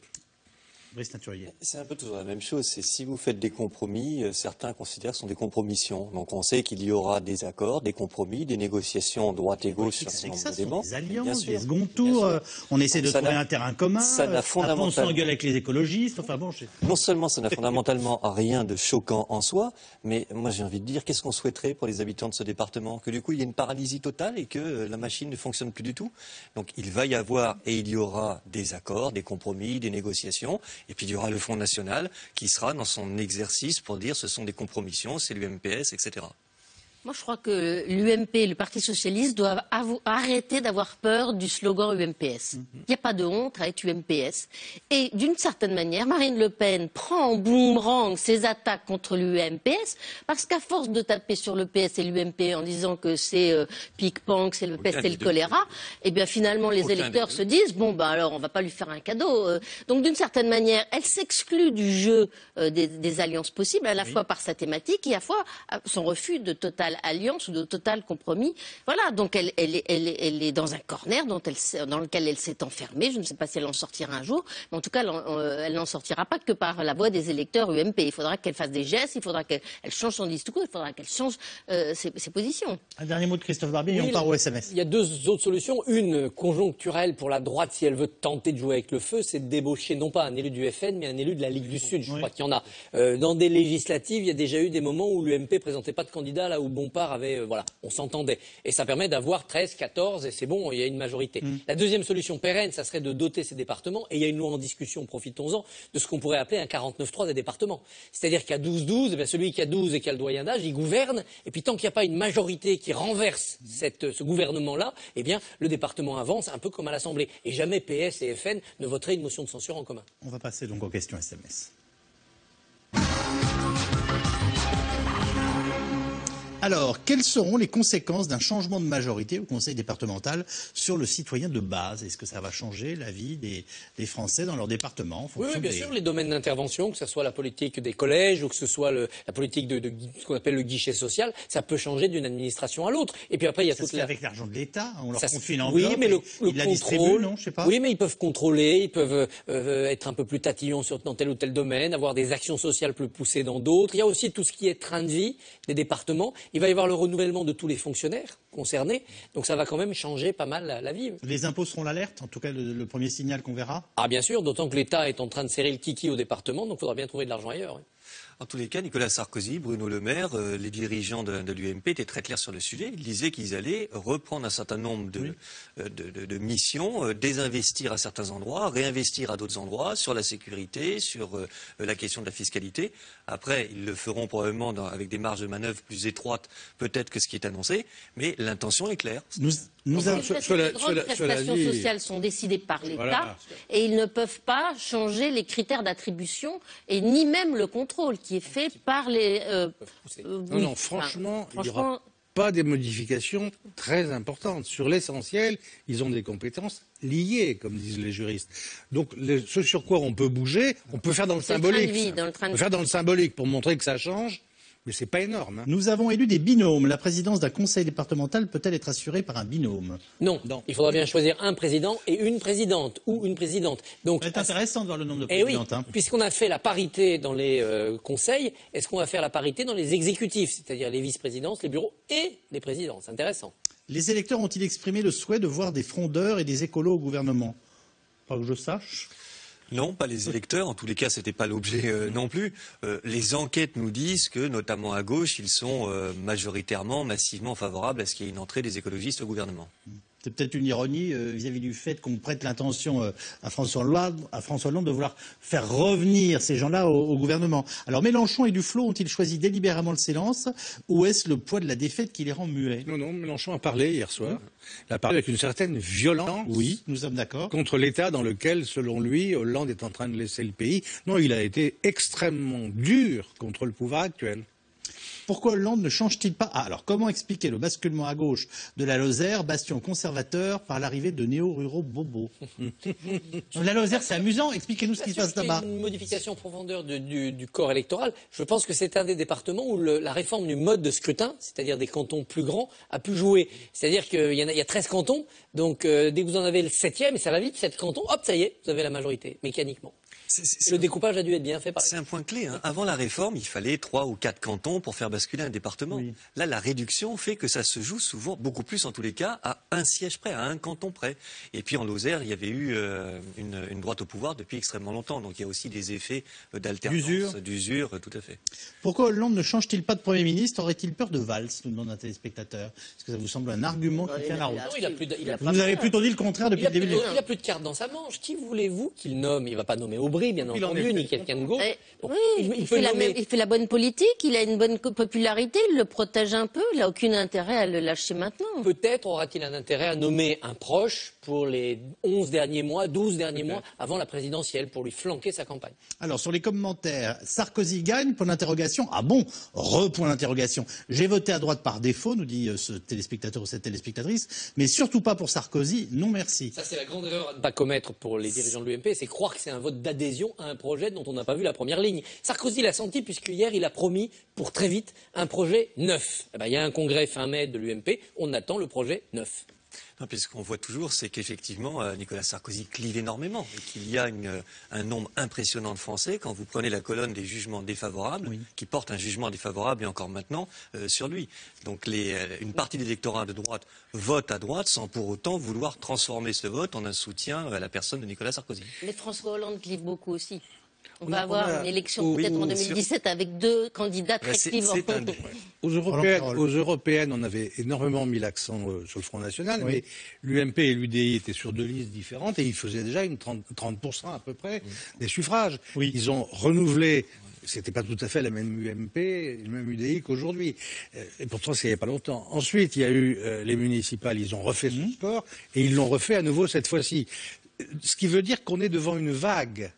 C'est un peu toujours la même chose. C'est si vous faites des compromis, certains considèrent que ce sont des compromissions. Donc on sait qu'il y aura des accords, des compromis, des négociations droite et gauche sur un nombre d'éléments. Des alliances, des second tours. On essaie de trouver un terrain commun. Après on s'engueule avec les écologistes. Enfin bon. Non seulement ça n'a fondamentalement rien de choquant en soi, mais moi j'ai envie de dire qu'est-ce qu'on souhaiterait pour les habitants de ce département? Que du coup il y ait une paralysie totale et que la machine ne fonctionne plus du tout. Donc il va y avoir et il y aura des accords, des compromis, des négociations. Et puis il y aura le Front National qui sera dans son exercice pour dire ce sont des compromissions, c'est l'UMPS, etc. Moi, je crois que l'UMP et le Parti socialiste doivent arrêter d'avoir peur du slogan UMPS. Il n'y a pas de honte à être UMPS. Et d'une certaine manière, Marine Le Pen prend en boomerang ses attaques contre l'UMPS parce qu'à force de taper sur le PS et l'UMP en disant que c'est pic-panc, c'est le peste et le choléra, et bien finalement les électeurs se disent bon bah alors on va pas lui faire un cadeau. Donc d'une certaine manière, elle s'exclut du jeu des alliances possibles, à la fois par sa thématique et à la fois son refus de totale alliance ou de total compromis. Voilà, donc elle est dans un corner dans lequel elle s'est enfermée. Je ne sais pas si elle en sortira un jour, mais en tout cas, elle n'en sortira pas que par la voix des électeurs UMP. Il faudra qu'elle fasse des gestes, il faudra qu'elle change son discours, il faudra qu'elle change ses positions. Un dernier mot de Christophe Barbier et on part au SMS. Il y a deux autres solutions. Une conjoncturelle pour la droite, si elle veut tenter de jouer avec le feu, c'est de débaucher non pas un élu du FN, mais un élu de la Ligue du Sud. Je crois qu'il y en a. Dans des législatives, il y a déjà eu des moments où l'UMP présentait pas de candidat, là où Bompard avait, on s'entendait. Et ça permet d'avoir 13, 14, et c'est bon, il y a une majorité. La deuxième solution pérenne, ça serait de doter ces départements, et il y a une loi en discussion, profitons-en, de ce qu'on pourrait appeler un 49-3 des départements. C'est-à-dire qu'à 12-12, eh celui qui a 12 et qui a le doyen d'âge, il gouverne, et puis tant qu'il n'y a pas une majorité qui renverse ce gouvernement-là, eh bien, le département avance un peu comme à l'Assemblée. Et jamais PS et FN ne voteraient une motion de censure en commun. On va passer donc aux questions SMS. Alors, quelles seront les conséquences d'un changement de majorité au Conseil départemental sur le citoyen de base? Est-ce que ça va changer la vie des Français dans leur département? Oui, bien sûr, les domaines d'intervention, que ce soit la politique des collèges ou que ce soit la politique de ce qu'on appelle le guichet social, ça peut changer d'une administration à l'autre. Et puis après, il y a toute avec l'argent de l'État, on leur confie une enveloppe, oui, mais le ils la distribuent, non, je sais pas. Oui, mais ils peuvent contrôler, ils peuvent être un peu plus tatillons dans tel ou tel domaine, avoir des actions sociales plus poussées dans d'autres. Il y a aussi tout ce qui est train de vie des départements. Il va y avoir le renouvellement de tous les fonctionnaires concernés, donc ça va quand même changer pas mal la vie. Les impôts seront l'alerte, en tout cas le premier signal qu'on verra. Ah bien sûr, d'autant que l'État est en train de serrer le kiki au département, donc il faudra bien trouver de l'argent ailleurs. Oui. En tous les cas, Nicolas Sarkozy, Bruno Le Maire, les dirigeants de l'UMP étaient très clairs sur le sujet. Ils disaient qu'ils allaient reprendre un certain nombre de missions, désinvestir à certains endroits, réinvestir à d'autres endroits, sur la sécurité, sur la question de la fiscalité. Après, ils le feront probablement avec des marges de manœuvre plus étroites, peut-être que ce qui est annoncé, mais l'intention est claire. Les grandes prestations sociales sont décidées par l'État et ils ne peuvent pas changer les critères d'attribution et ni même le contrôle qui est fait par les... Non, franchement, il n'y aura pas des modifications très importantes. Sur l'essentiel, ils ont des compétences liées, comme disent les juristes. Donc, ce sur quoi on peut bouger, on peut faire dans le symbolique. On peut faire dans le symbolique pour montrer que ça change. Mais c'est pas énorme. Nous avons élu des binômes. La présidence d'un conseil départemental peut-elle être assurée par un binôme? Non. Il faudra bien choisir un président et une présidente ou une présidente. Donc, c'est intéressant de voir le nombre de présidentes. Oui, puisqu'on a fait la parité dans les conseils, est-ce qu'on va faire la parité dans les exécutifs, c'est-à-dire les vice-présidences, les bureaux et les présidents? C'est intéressant. Les électeurs ont-ils exprimé le souhait de voir des frondeurs et des écolos au gouvernement? Pas que je sache. Non, pas les électeurs. En tous les cas, c'était pas l'objet non plus. Les enquêtes nous disent que, notamment à gauche, ils sont majoritairement, massivement favorables à ce qu'il y ait une entrée des écologistes au gouvernement. C'est peut-être une ironie vis-à-vis du fait qu'on prête l'intention à François Hollande de vouloir faire revenir ces gens-là au gouvernement. Alors Mélenchon et Duflot ont-ils choisi délibérément le silence ou est-ce le poids de la défaite qui les rend muets? Non, Mélenchon a parlé hier soir. Il a parlé avec une certaine violence. Oui, nous sommes d'accord. Contre l'État dans lequel, selon lui, Hollande est en train de laisser le pays. Non, il a été extrêmement dur contre le pouvoir actuel. Pourquoi Hollande ne change-t-il pas? Alors, comment expliquer le basculement à gauche de la Lozère, bastion conservateur, par l'arrivée de néo-ruraux bobos? La Lozère, c'est amusant. Expliquez-nous ce qui se passe là-bas. Une modification en profondeur du corps électoral. Je pense que c'est un des départements où la réforme du mode de scrutin, c'est-à-dire des cantons plus grands, a pu jouer. C'est-à-dire qu'il y a 13 cantons, donc dès que vous en avez le 7e, et ça va vite, 7 cantons, hop, ça y est, vous avez la majorité, mécaniquement. Le découpage a dû être bien fait. C'est un point clé. Avant la réforme, il fallait 3 ou 4 cantons pour faire basculer un département. Oui. Là, la réduction fait que ça se joue souvent, beaucoup plus en tous les cas, à un siège près, à un canton près. Et puis en Lozère, il y avait eu une droite au pouvoir depuis extrêmement longtemps. Donc il y a aussi des effets d'alternance, d'usure, tout à fait. Pourquoi Hollande ne change-t-il pas de Premier ministre? Aurait-il peur de valse, nous demande un téléspectateur? Est-ce que ça vous semble un argument qui tient la route? Vous avez plutôt dit le contraire depuis le début. Il n'a plus de carte dans sa manche. Qui voulez-vous qu'il nomme? Il ne va pas nommer Aubry, bien entendu, ni quelqu'un de gauche. Bon, Oui, il fait la bonne politique, il a une bonne popularité, il le protège un peu, il n'a aucun intérêt à le lâcher maintenant. Peut-être aura-t-il un intérêt à nommer un proche pour les 11 derniers mois, 12 derniers mois avant la présidentielle, pour lui flanquer sa campagne. Alors, sur les commentaires, Sarkozy gagne, point d'interrogation. Ah bon, point d'interrogation. J'ai voté à droite par défaut, nous dit ce téléspectateur ou cette téléspectatrice, mais surtout pas pour Sarkozy, non merci. Ça, c'est la grande erreur à ne pas commettre pour les dirigeants de l'UMP, c'est croire que c'est un vote d'adhésion à un projet dont on n'a pas vu la première ligne. Sarkozy l'a senti, puisque hier, il a promis, pour très vite, un projet neuf. Eh ben, il y a un congrès fin mai de l'UMP, on attend le projet neuf. Non, puis ce qu'on voit toujours, c'est qu'effectivement, Nicolas Sarkozy clive énormément et qu'il y a un nombre impressionnant de Français, quand vous prenez la colonne des jugements défavorables, qui portent un jugement défavorable, et encore maintenant, sur lui. Donc une partie des électorats de droite vote à droite sans pour autant vouloir transformer ce vote en un soutien à la personne de Nicolas Sarkozy. Mais François Hollande clive beaucoup aussi. On va avoir une élection peut-être en 2017 avec deux candidats très clivants. Aux européennes, on avait énormément mis l'accent sur le Front National, mais l'UMP et l'UDI étaient sur deux listes différentes et ils faisaient déjà 30% à peu près des suffrages. Ils ont renouvelé. C'était pas tout à fait la même UMP, le même UDI qu'aujourd'hui. Et pourtant, c'est il n'y a pas longtemps. Ensuite, il y a eu les municipales, ils ont refait ce score et ils l'ont refait à nouveau cette fois-ci. Ce qui veut dire qu'on est devant une vague,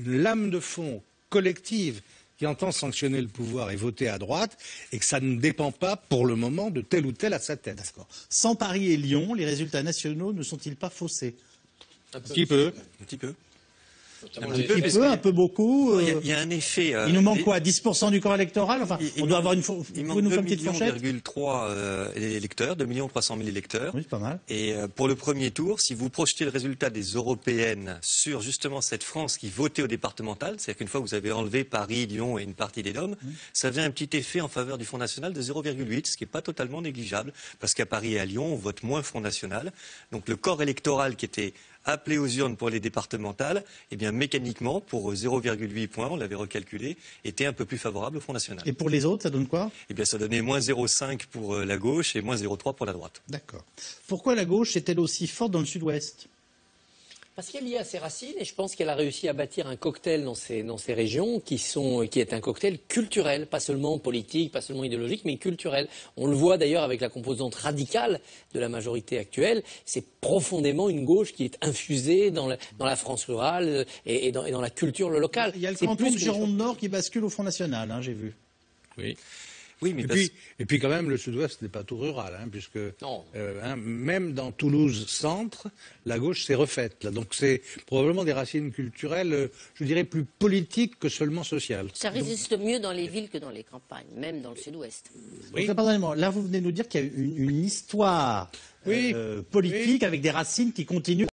une lame de fond collective qui entend sanctionner le pouvoir et voter à droite, et que ça ne dépend pas, pour le moment, de tel ou tel à sa tête. Sans Paris et Lyon, les résultats nationaux ne sont-ils pas faussés? Un petit peu. Un petit peu. Un peu beaucoup. Il y a un effet. Il nous manque quoi, 10% du corps électoral? Enfin, on doit avoir une. Vous pouvez nous faire une petite fourchette? 2,3 électeurs, 2 300 000 électeurs. Oui, c'est pas mal. Et pour le premier tour, si vous projetez le résultat des européennes sur justement cette France qui votait au départemental, c'est-à-dire qu'une fois que vous avez enlevé Paris, Lyon et une partie des DOM, ça faisait un petit effet en faveur du Front National de 0,8, ce qui n'est pas totalement négligeable, parce qu'à Paris et à Lyon, on vote moins Front National. Donc le corps électoral qui était appelé aux urnes pour les départementales, eh bien mécaniquement, pour 0,8 points, on l'avait recalculé, était un peu plus favorable au Front National. Et pour les autres, ça donne quoi? Eh bien ça donnait moins 0,5 pour la gauche et moins 0,3 pour la droite. D'accord. Pourquoi la gauche est-elle aussi forte dans le sud-ouest? Parce qu'elle est liée à ses racines et je pense qu'elle a réussi à bâtir un cocktail dans ces régions qui est un cocktail culturel, pas seulement politique, pas seulement idéologique, mais culturel. On le voit d'ailleurs avec la composante radicale de la majorité actuelle. C'est profondément une gauche qui est infusée dans la France rurale et dans la culture locale. Il y a le canton de Gironde-Nord qui bascule au Front National, j'ai vu. Oui. Oui, mais et puis quand même, le sud-ouest n'est pas tout rural, puisque même dans Toulouse-Centre, la gauche s'est refaite. Là. Donc c'est probablement des racines culturelles, je dirais, plus politiques que seulement sociales. Ça résiste mieux dans les villes que dans les campagnes, même dans le sud-ouest. Oui. Pardonnez-moi, là vous venez nous dire qu'il y a une histoire politique avec des racines qui continuent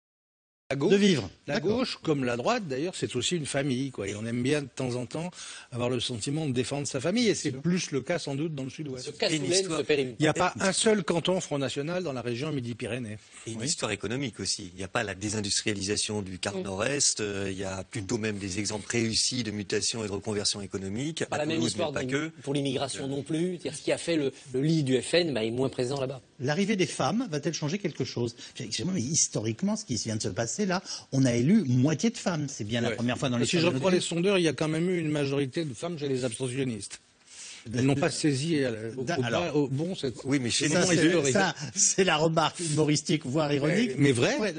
de vivre. La gauche, comme la droite d'ailleurs, c'est aussi une famille, et on aime bien de temps en temps avoir le sentiment de défendre sa famille, et c'est plus le cas sans doute dans le sud-ouest. Il n'y a pas un seul canton Front National dans la région Midi-Pyrénées. Et une histoire économique aussi. Il n'y a pas la désindustrialisation du quart nord-est, il y a plutôt même des exemples réussis de mutation et de reconversion économique. Pas la même histoire pour l'immigration non plus. Ce qui a fait le lit du FN est moins présent là-bas. L'arrivée des femmes va-t-elle changer quelque chose? Excusez-moi, mais historiquement, ce qui vient de se passer là, on a élu moitié de femmes. C'est bien la première fois dans l'histoire. Si je reprends les sondeurs, il y a quand même eu une majorité de femmes chez les abstentionnistes. Elles n'ont pas saisi au bon cette... Oui, mais chez ça, c'est la remarque humoristique, voire ironique. Mais vrai.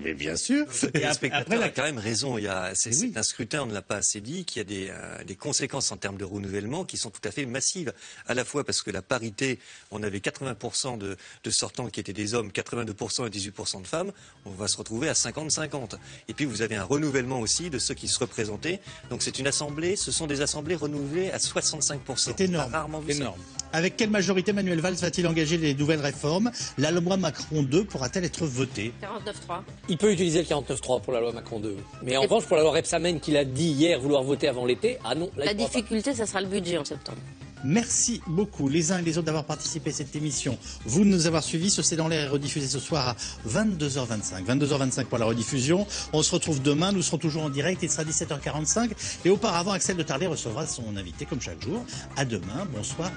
Mais bien sûr. Le spectateur a quand même raison. C'est un scrutin, on ne l'a pas assez dit, qui a des conséquences en termes de renouvellement qui sont tout à fait massives. À la fois parce que la parité, on avait 80% de sortants qui étaient des hommes, 82% et 18% de femmes. On va se retrouver à 50-50. Et puis vous avez un renouvellement aussi de ceux qui se représentaient. Donc c'est une assemblée, ce sont des assemblées renouvelées à 65%. C'est énorme. Avec quelle majorité Manuel Valls va-t-il engager les nouvelles réformes? La loi Macron 2 pourra-t-elle être votée? 49.3. Il peut utiliser le 49.3 pour la loi Macron 2. Mais en revanche, pour la loi Rebsamen qu'il a dit hier vouloir voter avant l'été, non. La difficulté, ça sera le budget en septembre. Merci beaucoup les uns et les autres d'avoir participé à cette émission. Vous de nous avoir suivis. Ce C'est dans l'air est rediffusé ce soir à 22h25. 22h25 pour la rediffusion. On se retrouve demain. Nous serons toujours en direct. Il sera 17h45. Et auparavant, Axel de Tarlet recevra son invité comme chaque jour. À demain. Bonsoir.